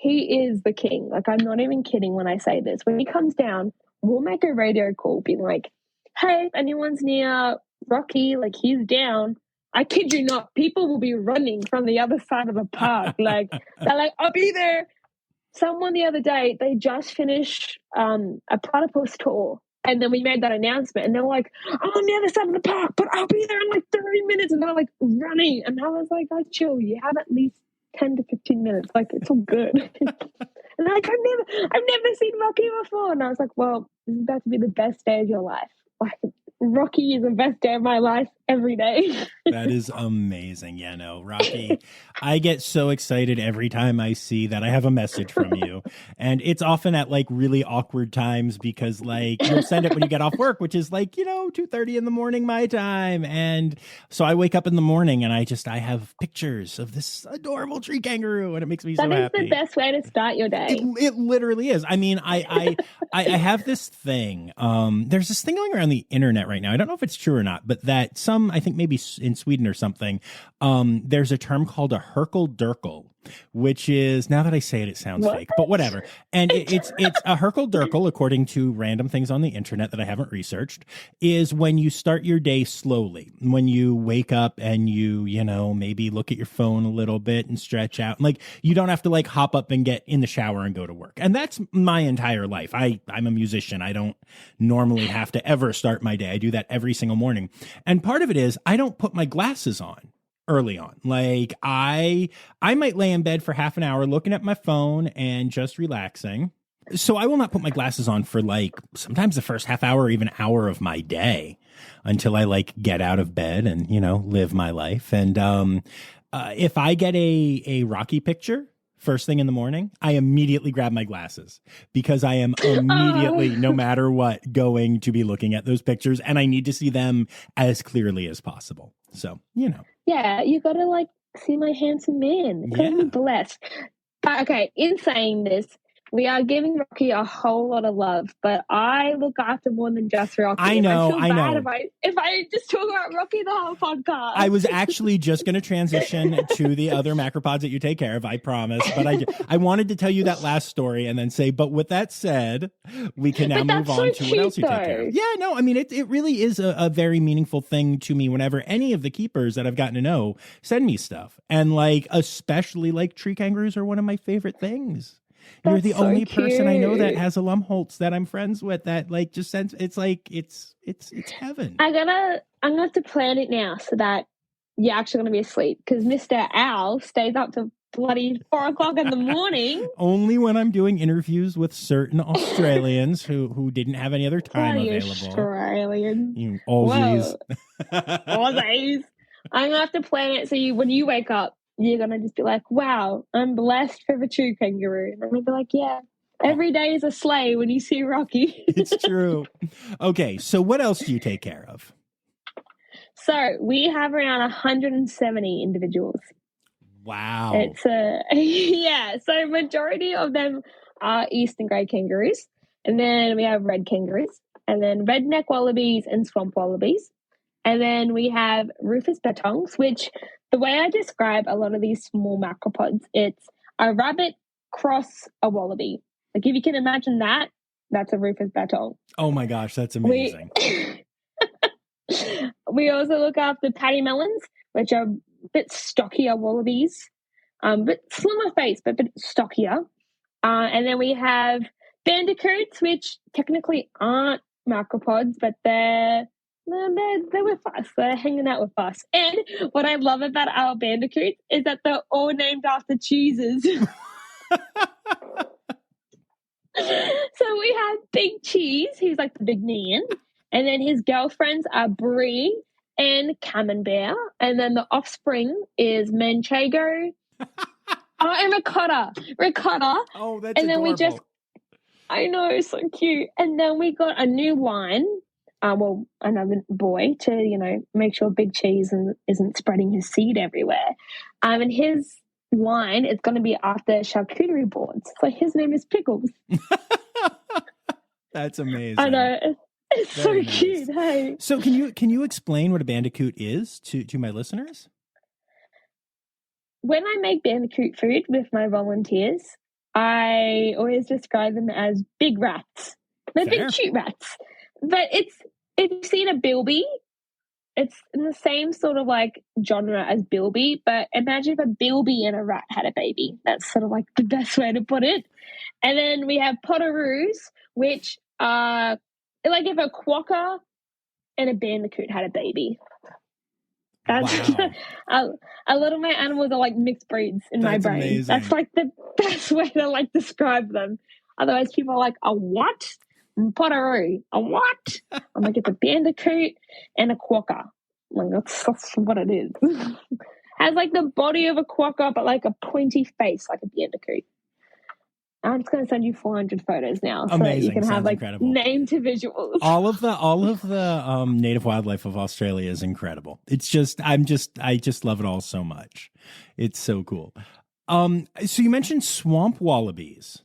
is the king. Like, I'm not even kidding when I say this. When he comes down, we'll make a radio call being like, hey, if anyone's near Rocky, like he's down. I kid you not, people will be running from the other side of the park. Like, they're like, I'll be there. Someone the other day, they just finished a platypus tour. And then we made that announcement and they were like, I'm on the other side of the park, but I'll be there in like 30 minutes. And they're like running. And I was like, oh, chill. You have at least 10 to 15 minutes. Like, it's all good. And they're like, I've never seen Rocky before. And I was like, well, this is about to be the best day of your life. Like, Rocky is the best day of my life every day. That is amazing. Yeah, no, Rocky, I get so excited every time I see that I have a message from you. And it's often at like really awkward times because like you'll send it when you get off work, which is like, 2:30 in the morning, my time. And so I wake up in the morning and I have pictures of this adorable tree kangaroo and it makes me so happy. That is the best way to start your day. It literally is. I mean, I have this thing. There's this thing going around the internet right now. I don't know if it's true or not, but that I think maybe in Sweden or something, there's a term called a herkel-durkel, which is, now that I say it, it sounds fake, but whatever. And it's a herkel-durkel, according to random things on the internet that I haven't researched, is when you start your day slowly, when you wake up and you maybe look at your phone a little bit and stretch out. Like, you don't have to like hop up and get in the shower and go to work. And that's my entire life. I'm a musician. I don't normally have to ever start my day. I do that every single morning. And part of it is I don't put my glasses on early on. Like, I might lay in bed for half an hour looking at my phone and just relaxing. So I will not put my glasses on for like sometimes the first half hour or even hour of my day until I like get out of bed and, live my life. And if I get a Rocky picture first thing in the morning, I immediately grab my glasses because I am immediately, no matter what, going to be looking at those pictures and I need to see them as clearly as possible. So, Yeah, you got to like see my handsome man. Couldn't be blessed. But okay, in saying this, We are giving Rocky a whole lot of love, but I look after more than just Rocky. I know. I feel bad if I just talk about Rocky the whole podcast. I was actually just going to transition to the other macropods that you take care of, I promise. But I wanted to tell you that last story and then say, but with that said, we can now move on to what else you take care of. Yeah, no, I mean, it really is a very meaningful thing to me whenever any of the keepers that I've gotten to know send me stuff. And like, especially like tree kangaroos are one of my favorite things. You're the only person I know that has a Lumholtz that I'm friends with that like just sends. It's like it's heaven. I'm gonna have to plan it now so that you're actually gonna be asleep because Mr. Owl stays up to bloody 4 o'clock in the morning. Only when I'm doing interviews with certain Australians who didn't have any other time available. Australian, you Aussies, Aussies. I'm gonna have to plan it so when you wake up, you're going to just be like, wow, I'm blessed to have a true kangaroo. And I'm going to be like, yeah, every day is a sleigh when you see Rocky. It's true. Okay, so what else do you take care of? So we have around 170 individuals. Wow. It's yeah, so majority of them are eastern grey kangaroos. And then we have red kangaroos. And then redneck wallabies and swamp wallabies. And then we have rufous bettongs, which the way I describe a lot of these small macropods, it's a rabbit cross a wallaby. Like if you can imagine that, that's a rufous bettong. Oh my gosh, that's amazing. We also look after paddy melons, which are a bit stockier wallabies, but slimmer face, but a bit stockier. And then we have bandicoots, which technically aren't macropods, but they're with us. They're hanging out with us. And what I love about our bandicoots is that they're all named after cheeses. So we have Big Cheese, who's like the big man. And then his girlfriends are Brie and Camembert. And then the offspring is Manchego. And Ricotta. Oh, that's and adorable. Then I know, so cute. And then we got a new line. Another boy to, make sure Big Cheese isn't spreading his seed everywhere. And his line is going to be after charcuterie boards. So his name is Pickles. That's amazing. I know. It's Very so nice. cute, hey? So can you explain what a bandicoot is to my listeners? When I make bandicoot food with my volunteers, I always describe them as big rats. They're big cute rats. But if you've seen a bilby, it's in the same sort of like genre as bilby, but imagine if a bilby and a rat had a baby. That's sort of like the best way to put it. And then we have potoroos, which are like if a quokka and a bandicoot had a baby. That's wow. A lot of my animals are like mixed breeds in my brain. Amazing. That's like the best way to like describe them. Otherwise, people are like, a what? Potteroo. A what? I'm like, it's a bandicoot and a quokka. Like, that's what it is. Has like the body of a quokka, but like a pointy face like a bandicoot. I'm just going to send you 400 photos now, so that you can have like incredible. name to visuals. All of the native wildlife of Australia is incredible. It's just I just love it all so much. It's so cool. So you mentioned swamp wallabies.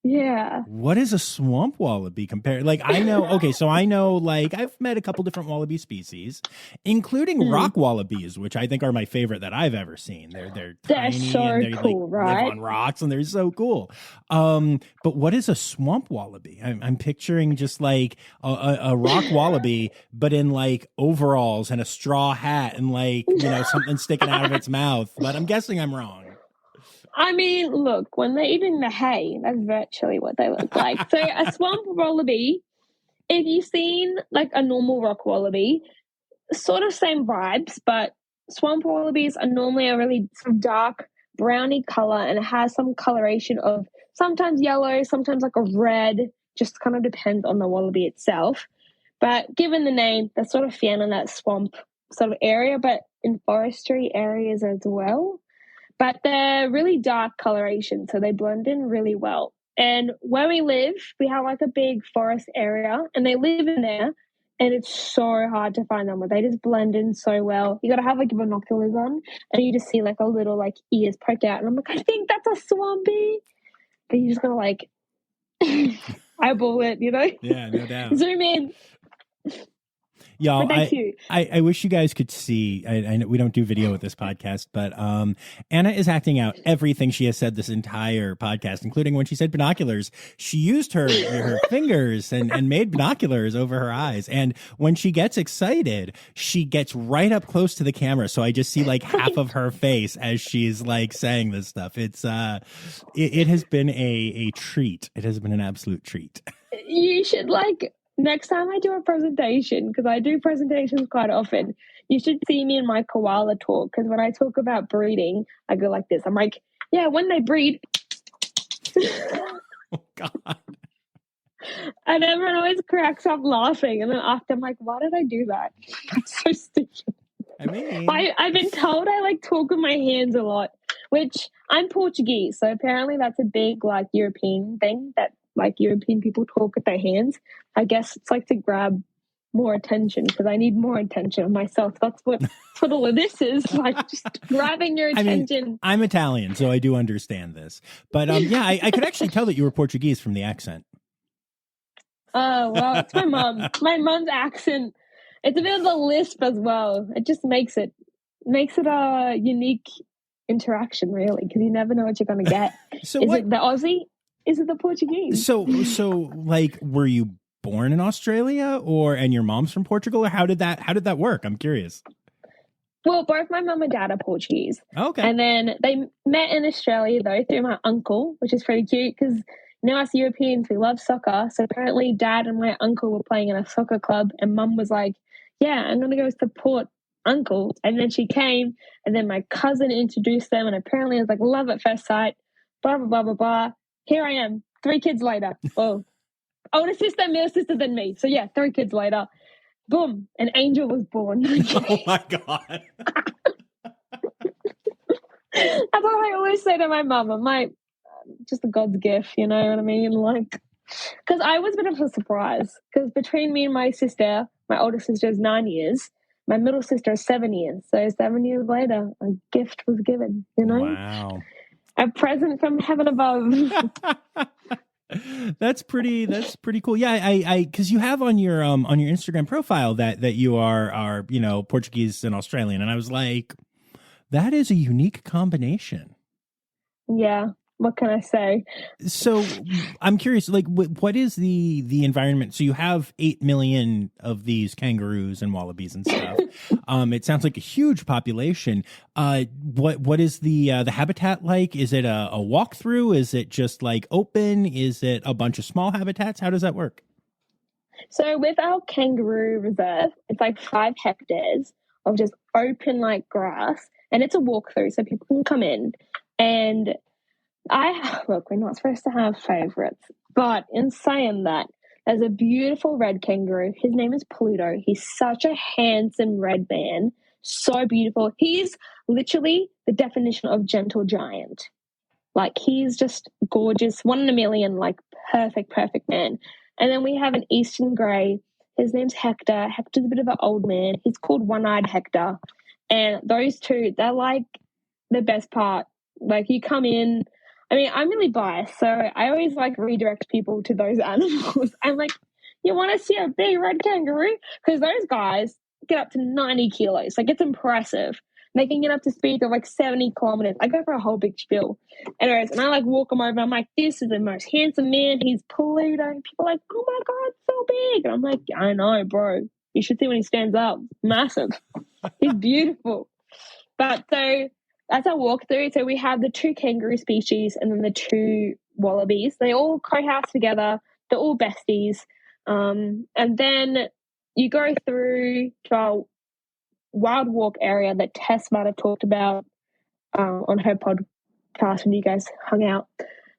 Yeah. What is a swamp wallaby compared? Like I know, like I've met a couple different wallaby species, including rock wallabies, which I think are my favorite that I've ever seen. They're tiny so and they cool, right? live on rocks and they're so cool. But what is a swamp wallaby? I'm picturing just like a rock wallaby, but in like overalls and a straw hat and like something sticking out of its mouth. But I'm guessing I'm wrong. I mean, look, when they're eating the hay, that's virtually what they look like. So a swamp wallaby, if you've seen like a normal rock wallaby, sort of same vibes, but swamp wallabies are normally a really sort of dark browny color and it has some coloration of sometimes yellow, sometimes like a red, just kind of depends on the wallaby itself. But given the name, they're sort of found in that swamp sort of area, but in forestry areas as well. But they're really dark coloration, so they blend in really well. And where we live, we have like a big forest area, and they live in there, and it's so hard to find them, but they just blend in so well. You got to have like binoculars on, and you just see like a little like ears poke out, and I'm like, I think that's a swampy. but you just gotta like eyeball it, you know? Yeah, no doubt. Zoom in. Y'all, But they're cute. I wish you guys could see. I know we don't do video with this podcast, but Anna is acting out everything she has said this entire podcast, including when she said binoculars. She used her fingers and made binoculars over her eyes. And when she gets excited, she gets right up close to the camera. So I just see like half of her face as she's like saying this stuff. It's it has been a treat. It has been an absolute treat. You should like next time I do a presentation, because I do presentations quite often, you should see me in my koala talk, because when I talk about breeding, I go like this. I'm like, yeah, when they breed. Oh, God. And everyone always cracks up laughing. And then after, I'm like, why did I do that? That's so stupid. I mean, I've been told I like talk with my hands a lot, which I'm Portuguese. So apparently that's a big like European thing that like European people talk with their hands. I guess it's like to grab more attention because I need more attention of myself. That's what all of this is, like just grabbing your attention. I mean, I'm Italian, so I do understand this. But yeah, I could actually tell that you were Portuguese from the accent. Oh, well, it's my mom. My mom's accent. It's a bit of a lisp as well. It just makes it a unique interaction, really, because you never know what you're going to get. So is it the Aussie? Is it the Portuguese? So like, were you born in Australia, and your mom's from Portugal, or how did that work? I'm curious. Well, both my mum and dad are Portuguese. Okay. And then they met in Australia though through my uncle, which is pretty cute because now us Europeans, we love soccer. So apparently dad and my uncle were playing in a soccer club and mum was like, yeah, I'm going to go support uncle. And then she came and then my cousin introduced them and apparently it was like love at first sight, blah, blah, blah, blah, blah. Here I am, 3 kids later. Oh, older sister, middle sister than me. So yeah, 3 kids later. Boom, an angel was born. Oh my God. That's what I always say to my mum. I'm like, just a God's gift, you know what I mean? Like, because I was a bit of a surprise. Because between me and my sister, my older sister is 9 years. My middle sister is 7 years. So 7 years later, a gift was given, you know? Wow. A present from heaven above. That's pretty cool. Yeah, I because you have on your Instagram profile that you are Portuguese and Australian, and I was like, that is a unique combination. Yeah. What can I say? So I'm curious, like, what is the environment? So you have 8 million of these kangaroos and wallabies and stuff. It sounds like a huge population. What is the habitat like? Is it a walkthrough? Is it just like open? Is it a bunch of small habitats? How does that work? So with our kangaroo reserve, it's like 5 hectares of just open like grass, and it's a walkthrough, so people can come in and. Look, we're not supposed to have favorites, but in saying that, there's a beautiful red kangaroo. His name is Pluto. He's such a handsome red man, so beautiful. He's literally the definition of gentle giant. Like, he's just gorgeous, 1 in a million, like perfect man. And then we have an eastern grey. His name's Hector. Hector's a bit of an old man. He's called One-Eyed Hector. And those two, they're like the best part. Like, you come in, I mean, I'm really biased, so I always like redirect people to those animals. I'm like, you want to see a big red kangaroo? Because those guys get up to 90 kilos. Like, it's impressive. They can get up to speeds of like 70 kilometers. I go for a whole big spiel. Anyways, and I like walk them over. I'm like, this is the most handsome man. He's Pluto. And people are like, oh my God, so big. And I'm like, I know, bro. You should see when he stands up. Massive. He's beautiful. But so that's our walkthrough. So we have the 2 kangaroo species and then the 2 wallabies. They all co-house together. They're all besties. And then you go through to our wild walk area that Tess might have talked about on her podcast when you guys hung out.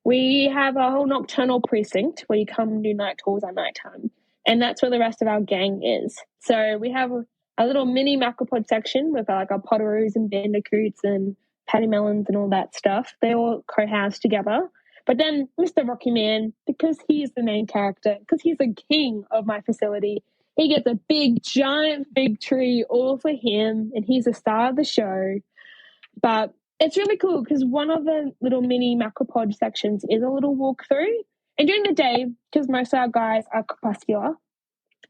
We have a whole nocturnal precinct where you come and do night tours at nighttime. And that's where the rest of our gang is. So we have a little mini macropod section with like our potoroos and bandicoots and patty melons and all that stuff. They all co-house together. But then Mr. Rocky Man, because he's the main character, because he's the king of my facility, he gets a big, giant, big tree all for him, and he's the star of the show. But it's really cool because one of the little mini macropod sections is a little walkthrough. And during the day, because most of our guys are crepuscular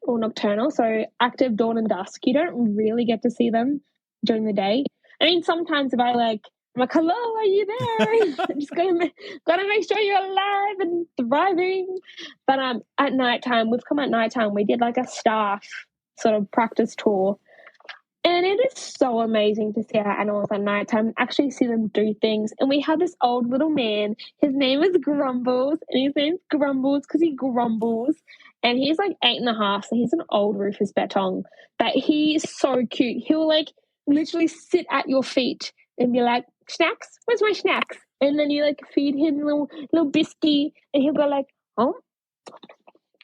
or nocturnal, so active dawn and dusk, you don't really get to see them during the day. I mean, sometimes if I'm like, hello, are you there? I'm just gotta make sure you're alive and thriving. But at nighttime, we've come at nighttime. We did like a staff sort of practice tour. And it is so amazing to see our animals at nighttime and actually see them do things. And we have this old little man. His name is Grumbles, and his name's Grumbles because he grumbles. And he's like 8.5, so he's an old Rufus Bettong. But he's so cute. He'll like literally sit at your feet and be like, snacks? Where's my snacks? And then you like feed him little biscuit, and he'll go like, oh.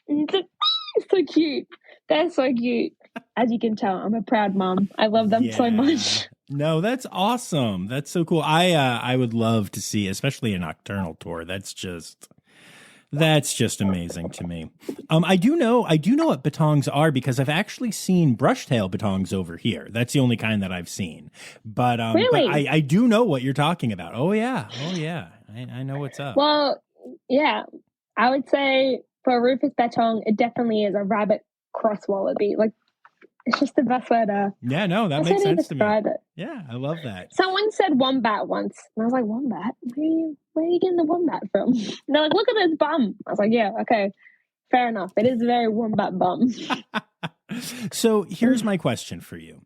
And it's like, so cute. They're so cute. As you can tell, I'm a proud mom. I love them so much. No, that's awesome. That's so cool. I would love to see, especially a nocturnal tour. That's just amazing to me. I do know what Bettongs are because I've actually seen brushtail Bettongs over here. That's the only kind that I've seen. But really? But I do know what you're talking about. Oh yeah. I know what's up. Well, yeah, I would say for Rufus Bettong, it definitely is a rabbit cross wallaby. Like, it's just the best way to. Yeah, no, that makes sense to me. It. Yeah, I love that. Someone said wombat once, and I was like, wombat? Where are you getting the wombat from? And they're like, look at his bum. I was like, yeah, okay, fair enough. It is a very wombat bum. So here's my question for you.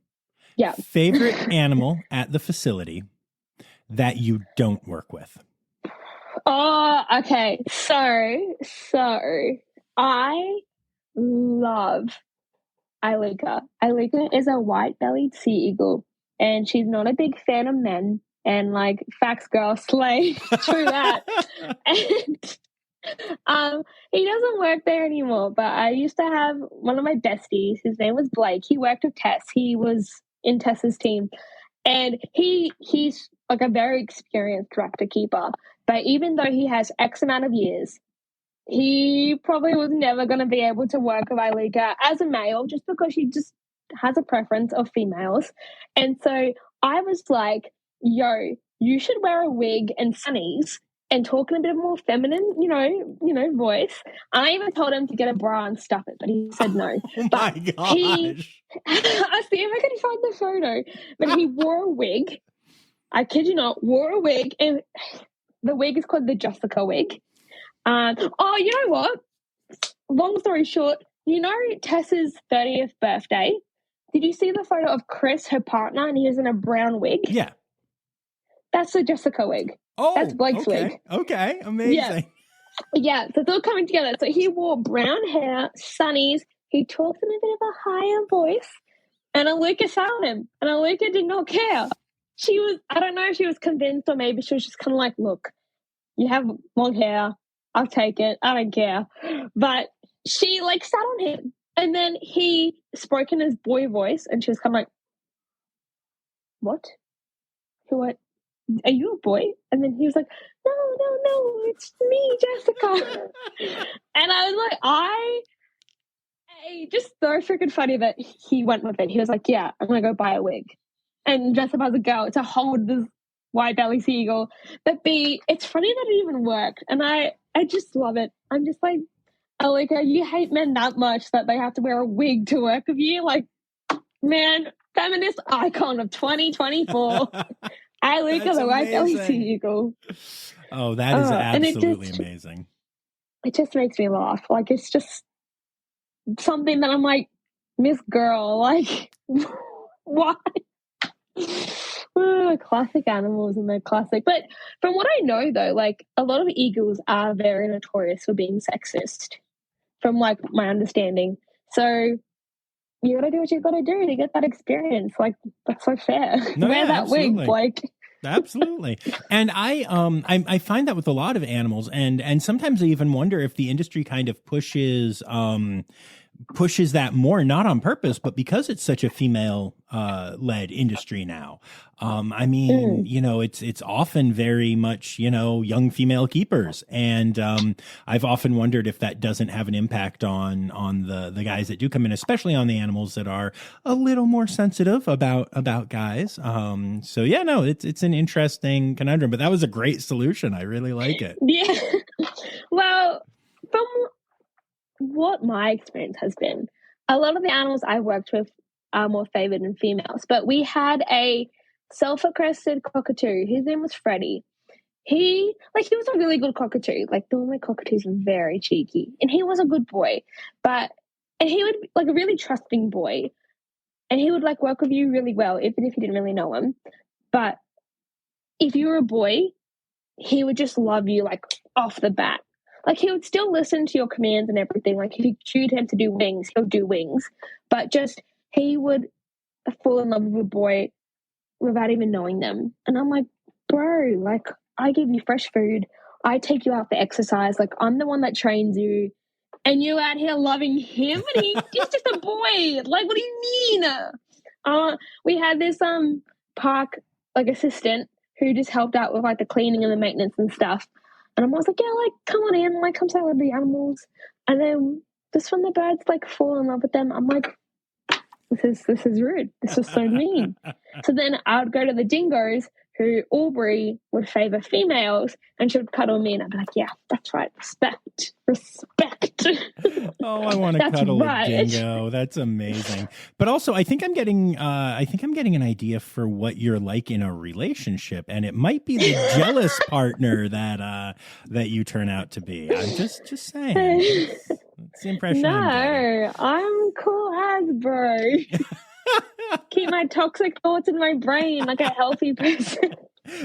Yeah. Favorite animal at the facility that you don't work with? Oh, okay. So I love Ailika. Ailika is a white-bellied sea eagle, and she's not a big fan of men. And like, facts, girl, slay. True that. And he doesn't work there anymore. But I used to have one of my besties. His name was Blake. He worked with Tess. He was in Tess's team, and he's like a very experienced raptor keeper. But even though he has X amount of years, he probably was never going to be able to work with Ailika as a male just because she just has a preference of females. And so I was like, yo, you should wear a wig and sunnies and talk in a bit more feminine, voice. I even told him to get a bra and stuff it, but he said no. Oh but my gosh. I'll see if I can find the photo. But he wore a wig. I kid you not, wore a wig. And the wig is called the Jessica wig. Oh, you know what? Long story short, Tess's 30th birthday? Did you see the photo of Chris, her partner, and he was in a brown wig? Yeah. That's the Jessica wig. Oh, that's Blake's wig. Okay, amazing. Yeah, so they're all coming together. So he wore brown hair, sunnies. He talked in a bit of a higher voice, and Ailika sat on him, and Ailika did not care. I don't know if she was convinced or maybe she was just kind of like, look, you have long hair. I'll take it. I don't care. But she like sat on him, and then he spoke in his boy voice, and she was kind of like, what? What? Are you a boy? And then he was like, no, it's me, Jessica. And I was like, just so freaking funny that he went with it. He was like, yeah, I'm going to go buy a wig and dress up as a girl to hold this white belly seagull. But it's funny that it even worked. And I just love it. I'm just like, Ailika, you hate men that much that they have to wear a wig to work with you? Like, man, feminist icon of 2024. Ailika, the white belly seagull. Oh, that is absolutely amazing. It just makes me laugh. Like, it's just something that I'm like, Miss Girl, like, why? Classic animals, and they're classic. But from what I know, though, like, a lot of eagles are very notorious for being sexist, from like my understanding. So you gotta do what you gotta do to get that experience. Like, that's so fair. No, Wear that wig, Blake. Absolutely. And I find that with a lot of animals, and sometimes I even wonder if the industry kind of pushes pushes that more, not on purpose, but because it's such a female led industry now. I mean, it's often very much, young female keepers. And I've often wondered if that doesn't have an impact on the guys that do come in, especially on the animals that are a little more sensitive about guys. So yeah, no, it's an interesting conundrum, but that was a great solution. I really like it. Yeah. Well, from what my experience has been, a lot of the animals I worked with are more favored in females, but we had a self-crested cockatoo. His name was Freddie. He was a really good cockatoo. Like, normally cockatoos are very cheeky, and he was a good boy, and he would, like, a really trusting boy, and he would, like, work with you really well, even if you didn't really know him. But if you were a boy, he would just love you, like, off the bat. Like, he would still listen to your commands and everything. Like, if you choose him to do wings, he'll do wings. But just, he would fall in love with a boy without even knowing them. And I'm like, bro, like, I give you fresh food. I take you out for exercise. Like, I'm the one that trains you. And you're out here loving him? And he's just a boy. Like, what do you mean? We had this park, like, assistant who just helped out with, like, the cleaning and the maintenance and stuff. And I was like, yeah, like, come on in, like, come say hello to the animals. And then just when the birds, like, fall in love with them, I'm like, this is rude. This is so mean. So then I would go to the dingoes, who Aubrey would favor females, and she would cuddle me, and I'd be like, yeah, that's right, respect. Oh, I want to cuddle a dingo. That's amazing. But also, I think I'm getting an idea for what you're like in a relationship, and it might be the jealous partner that you turn out to be. I'm just saying. It's the impression. No, I'm cool as, bro. Keep my toxic thoughts in my brain like a healthy person.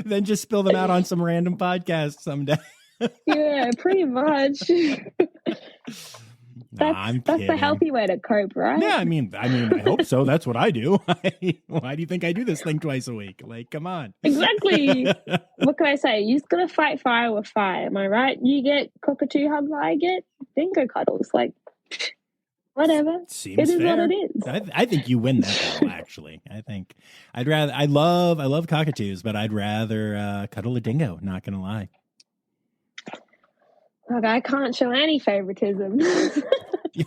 Then just spill them out on some random podcast someday. Yeah, pretty much. That's the healthy way to cope, right? Yeah, I mean, I hope so. That's what I do. Why do you think I do this thing twice a week? Like, come on. Exactly. What can I say? You just gotta fight fire with fire. Am I right? You get cockatoo hugs, I get dingo cuddles. Like, whatever. Seems it is fair. what it is. I think you win that battle, actually. I love cockatoos, but I'd rather cuddle a dingo, not gonna lie. Look, I can't show any favoritism.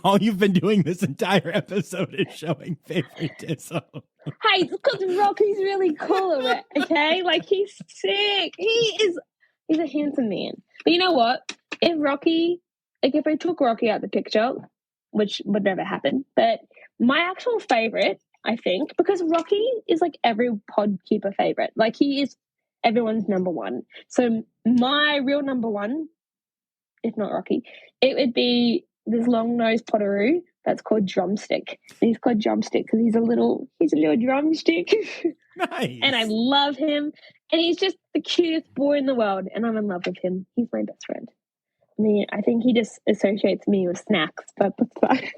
All you've been doing this entire episode is showing favoritism. Hey, it's because Rocky's really cool at it, okay? Like, he's sick. He's a handsome man. But you know what? If I took Rocky out of the picture, which would never happen, but my actual favorite, I think, because Rocky is like every pod keeper favorite. Like, he is everyone's number one. So my real number one, if not Rocky, it would be this long-nosed potteroo that's called Drumstick. And he's called Drumstick because he's a little drumstick. Nice. And I love him. And he's just the cutest boy in the world. And I'm in love with him. He's my best friend. I think he just associates me with snacks, but that's fine.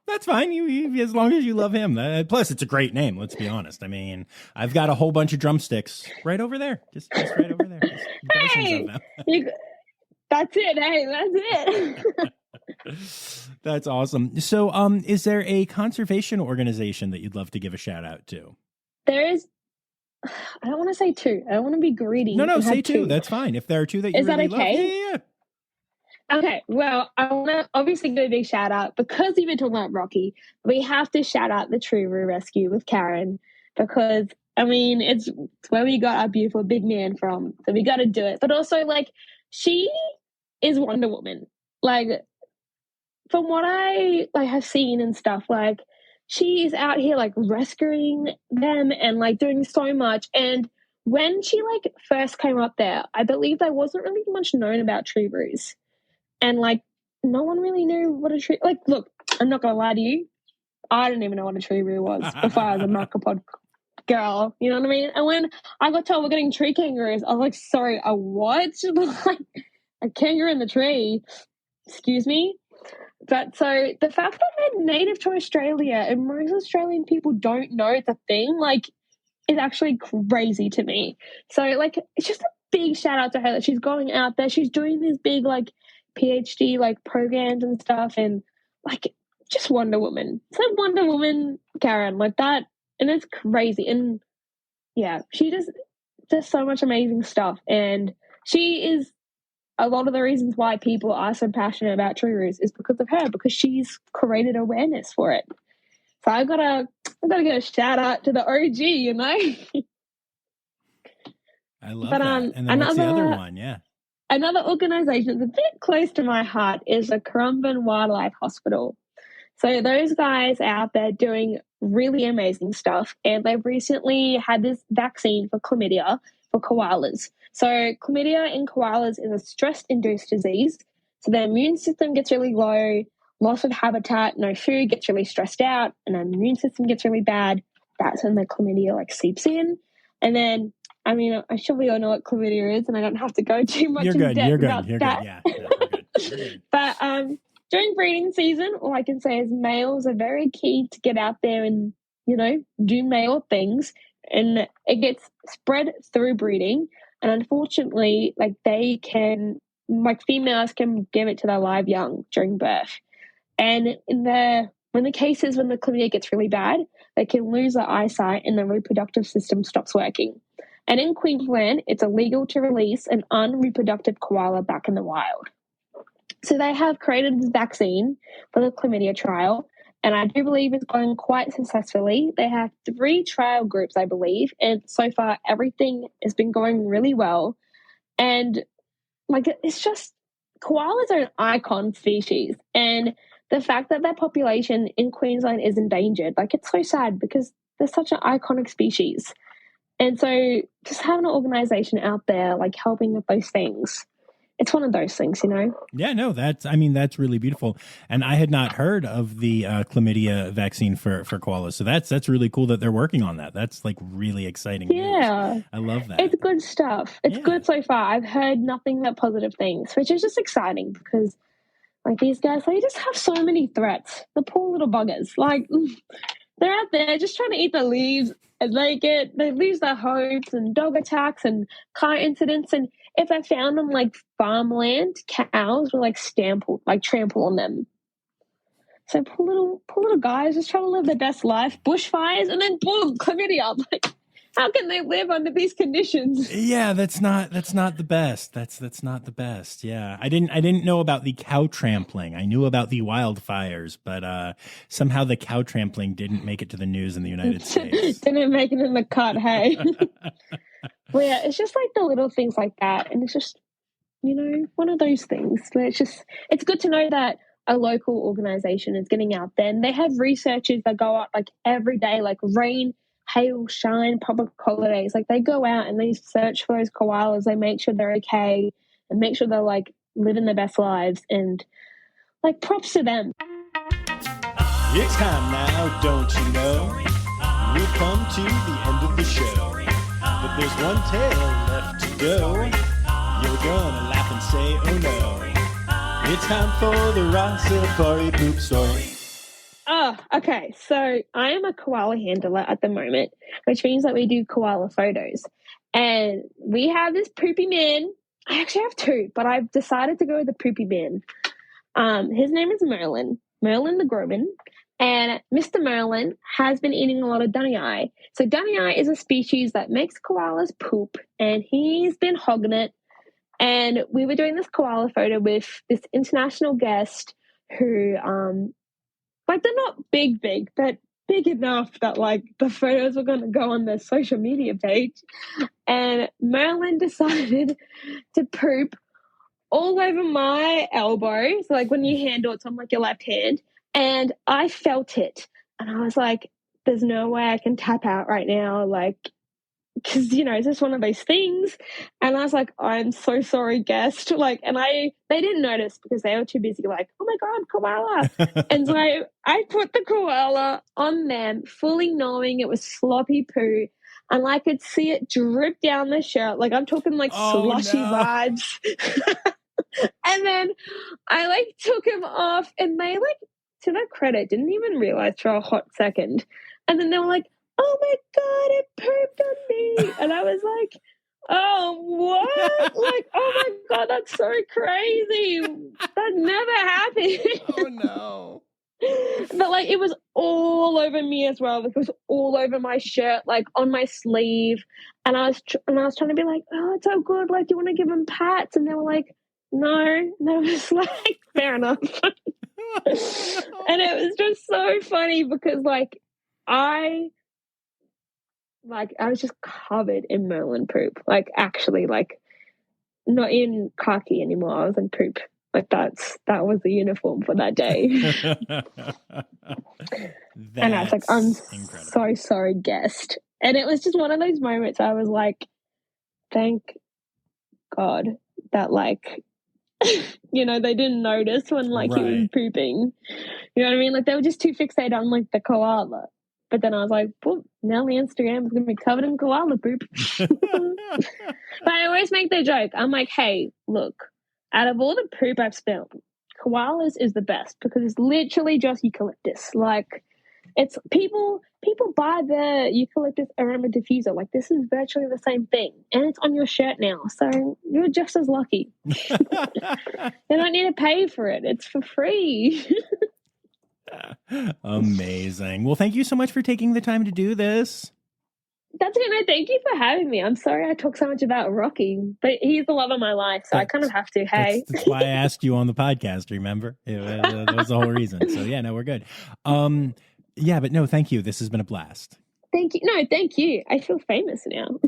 That's fine. You as long as you love him. Plus, it's a great name. Let's be honest. I mean, I've got a whole bunch of drumsticks right over there. Just right over there. Hey, that's it. Hey, that's it. That's awesome. So, is there a conservation organization that you'd love to give a shout out to? There is. I don't want to say two. I don't want to be greedy. No, say two. That's fine. If there are two that you really love. Yeah. Okay, well, I want to obviously give a big shout out because we've been talking about Rocky. We have to shout out the True Rescue with Karen because, I mean, it's where we got our beautiful big man from. So we got to do it. But also, like, she is Wonder Woman. Like, from what I have seen and stuff, like, she is out here like rescuing them and like doing so much. And when she like first came up there, I believe there wasn't really much known about tree roos. And, like, no one really knew what a tree... Like, look, I'm not going to lie to you. I didn't even know what a tree roo was before I was a macropod girl. You know what I mean? And when I got told we're getting tree kangaroos, I was like, sorry, a what? Like, a kangaroo in the tree? Excuse me? But so the fact that they're native to Australia and most Australian people don't know it's a thing, like, is actually crazy to me. So, like, it's just a big shout out to her that she's going out there. She's doing these big, like, PhD like programs and stuff, and like just Wonder Woman. It's like Wonder Woman, Karen, like that. And it's crazy. And yeah, she does so much amazing stuff. And she is a lot of the reasons why people are so passionate about kangaroos is because of her, because she's created awareness for it. So I gotta give a shout out to the OG, you know. I love that. And then what's the other one? Yeah. Another organisation that's a bit close to my heart is the Currumbin Wildlife Hospital. So those guys out there doing really amazing stuff, and they've recently had this vaccine for chlamydia for koalas. So chlamydia in koalas is a stress-induced disease. So their immune system gets really low, loss of habitat, no food, gets really stressed out, and their immune system gets really bad. That's when the chlamydia seeps in. And then, I mean, I'm sure we all know what chlamydia is, and I don't have to go too much in depth about that. Yeah, you're good. But during breeding season, all I can say is males are very key to get out there and, do male things. And it gets spread through breeding. And unfortunately, they can, females can give it to their live young during birth. And when the chlamydia gets really bad, they can lose their eyesight and the reproductive system stops working. And in Queensland, it's illegal to release an unreproductive koala back in the wild. So they have created this vaccine for the chlamydia trial, and I do believe it's going quite successfully. They have 3 trial groups, I believe, and so far everything has been going really well. And it's just, koalas are an icon species, and the fact that their population in Queensland is endangered, it's so sad because they're such an iconic species. And so just having an organization out there helping with those things, it's one of those things, Yeah, no, that's really beautiful. And I had not heard of the chlamydia vaccine for koalas. So that's really cool that they're working on that. That's really exciting yeah. news. I love that. It's good stuff. It's good so far. I've heard nothing but positive things, which is just exciting because these guys, they just have so many threats. The poor little buggers. They're out there just trying to eat the leaves, and they lose their homes and dog attacks and car incidents. And if they found them farmland, cows will trample on them. So poor little guys just trying to live their best life, bushfires, and then boom, chlamydia. How can they live under these conditions? Yeah, that's not the best. That's not the best. Yeah, I didn't know about the cow trampling. I knew about the wildfires, but somehow the cow trampling didn't make it to the news in the United States. Didn't make it in the cut. Hey. Well, yeah, it's just the little things like that, and it's just one of those things. It's good to know that a local organization is getting out there, and they have researchers that go out every day, rain, hail, shine, public holidays. They go out and they search for those koalas. They make sure they're okay and make sure they're living their best lives. And props to them. It's time now, don't you know? We've come to the end of the show, but there's one tale left to go. You're gonna laugh and say, oh no. It's time for the Rossifari poop story. Oh, okay. So I am a koala handler at the moment, which means that we do koala photos. And we have this poopy man. I actually have 2, but I've decided to go with the poopy man. His name is Merlin the Groban. And Mr. Merlin has been eating a lot of dunny-eye. So dunny-eye is a species that makes koalas poop, and he's been hogging it. And we were doing this koala photo with this international guest who, they're not big, but big enough that the photos were going to go on the social media page. And Merlin decided to poop all over my elbow. So when you handle it, it's on your left hand. And I felt it. And I was there's no way I can tap out right now. Because, it's just one of those things. And I was I'm so sorry, guest. And they didn't notice because they were too busy oh my God, koala. And so I put the koala on them, fully knowing it was sloppy poo. And I could see it drip down the shirt. I'm talking slushy vibes. And then I took him off, and they to their credit, didn't even realize for a hot second. And then they were oh my God, it pooped on me. And I was oh, what? Oh my God, that's so crazy. That never happened. Oh no. But like it was all over me as well. Like, it was all over my shirt, like on my sleeve. And I was trying to be like, oh, it's so good. Like, do you want to give them pats? And they were like, no. And I was like, fair enough. And it was just so funny because I was just covered in Merlin poop. Like, actually, like, not in khaki anymore. I was in poop. Like, that was the uniform for that day. And I was like, I'm incredible. So sorry, guest. And it was just one of those moments I was like, thank God that, like, you know, they didn't notice when, like, he was pooping. You know what I mean? Like, they were just too fixated on, like, the koala. But then I was like, well, now the Instagram is going to be covered in koala poop. But I always make the joke. I'm like, hey, look, out of all the poop I've smelled, koalas is the best because it's literally just eucalyptus. Like, it's people buy the eucalyptus aroma diffuser. Like, this is virtually the same thing, and it's on your shirt now, so you're just as lucky. You don't need to pay for it; it's for free. Amazing. Well, thank you so much for taking the time to do this. That's good. No, thank you for having me. I'm sorry I talk so much about Rocky, but he's the love of my life, so I kind of have to. Hey, that's why I asked you on the podcast. Remember, that was the whole reason. So yeah, no, we're good. Yeah, but no, thank you. This has been a blast. Thank you. No, thank you. I feel famous now.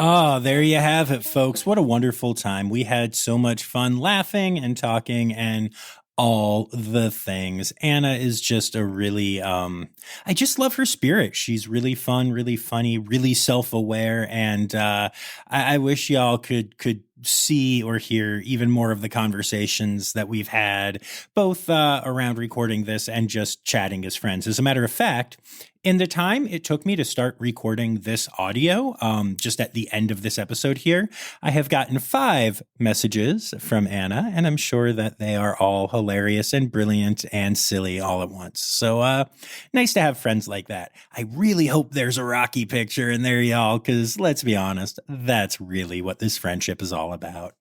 Oh, there you have it, folks. What a wonderful time. We had so much fun laughing and talking and all the things. Anna is just a really, I just love her spirit. She's really fun, really funny, really self-aware. And I wish y'all could see or hear even more of the conversations that we've had, both around recording this and just chatting as friends. As a matter of fact, in the time it took me to start recording this audio, just at the end of this episode here, I have gotten 5 messages from Anna, and I'm sure that they are all hilarious and brilliant and silly all at once. So nice to have friends like that. I really hope there's a Rocky picture in there, y'all, because let's be honest, that's really what this friendship is all about.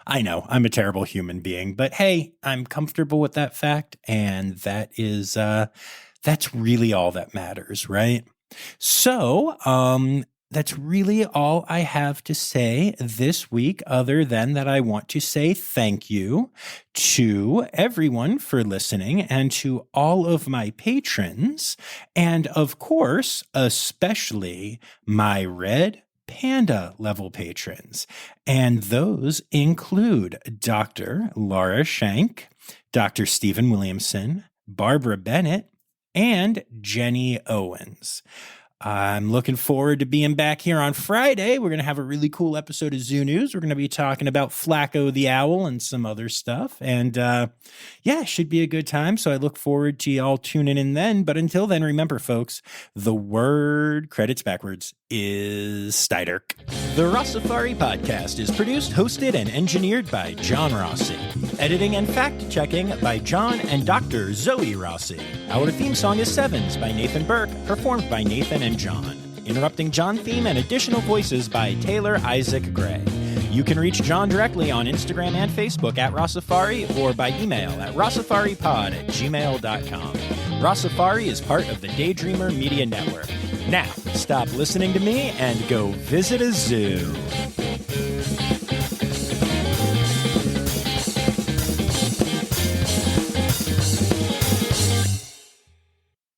I know I'm a terrible human being, but hey, I'm comfortable with that fact, and that is that's really all that matters, right? So, that's really all I have to say this week, other than that I want to say thank you to everyone for listening and to all of my patrons, and of course, especially my Red Panda level patrons. And those include Dr. Laura Shank, Dr. Stephen Williamson, Barbara Bennett, and Jenny Owens. I'm looking forward to being back here on Friday. We're going to have a really cool episode of Zoo News. We're going to be talking about Flacco the Owl and some other stuff. And yeah, it should be a good time. So I look forward to y'all tuning in then. But until then, remember, folks, the word credits backwards is Steiderk. The Rossifari podcast is produced, hosted, and engineered by John Rossi. Editing and fact-checking by John and Dr. Zoe Rossi. Our theme song is Sevens by Nathan Burke, performed by Nathan and John. Interrupting John theme and additional voices by Taylor Isaac Gray. You can reach John directly on Instagram and Facebook at Rossifari or by email at rossifaripod@gmail.com. Rossifari is part of the Daydreamer Media Network. Now, stop listening to me and go visit a zoo.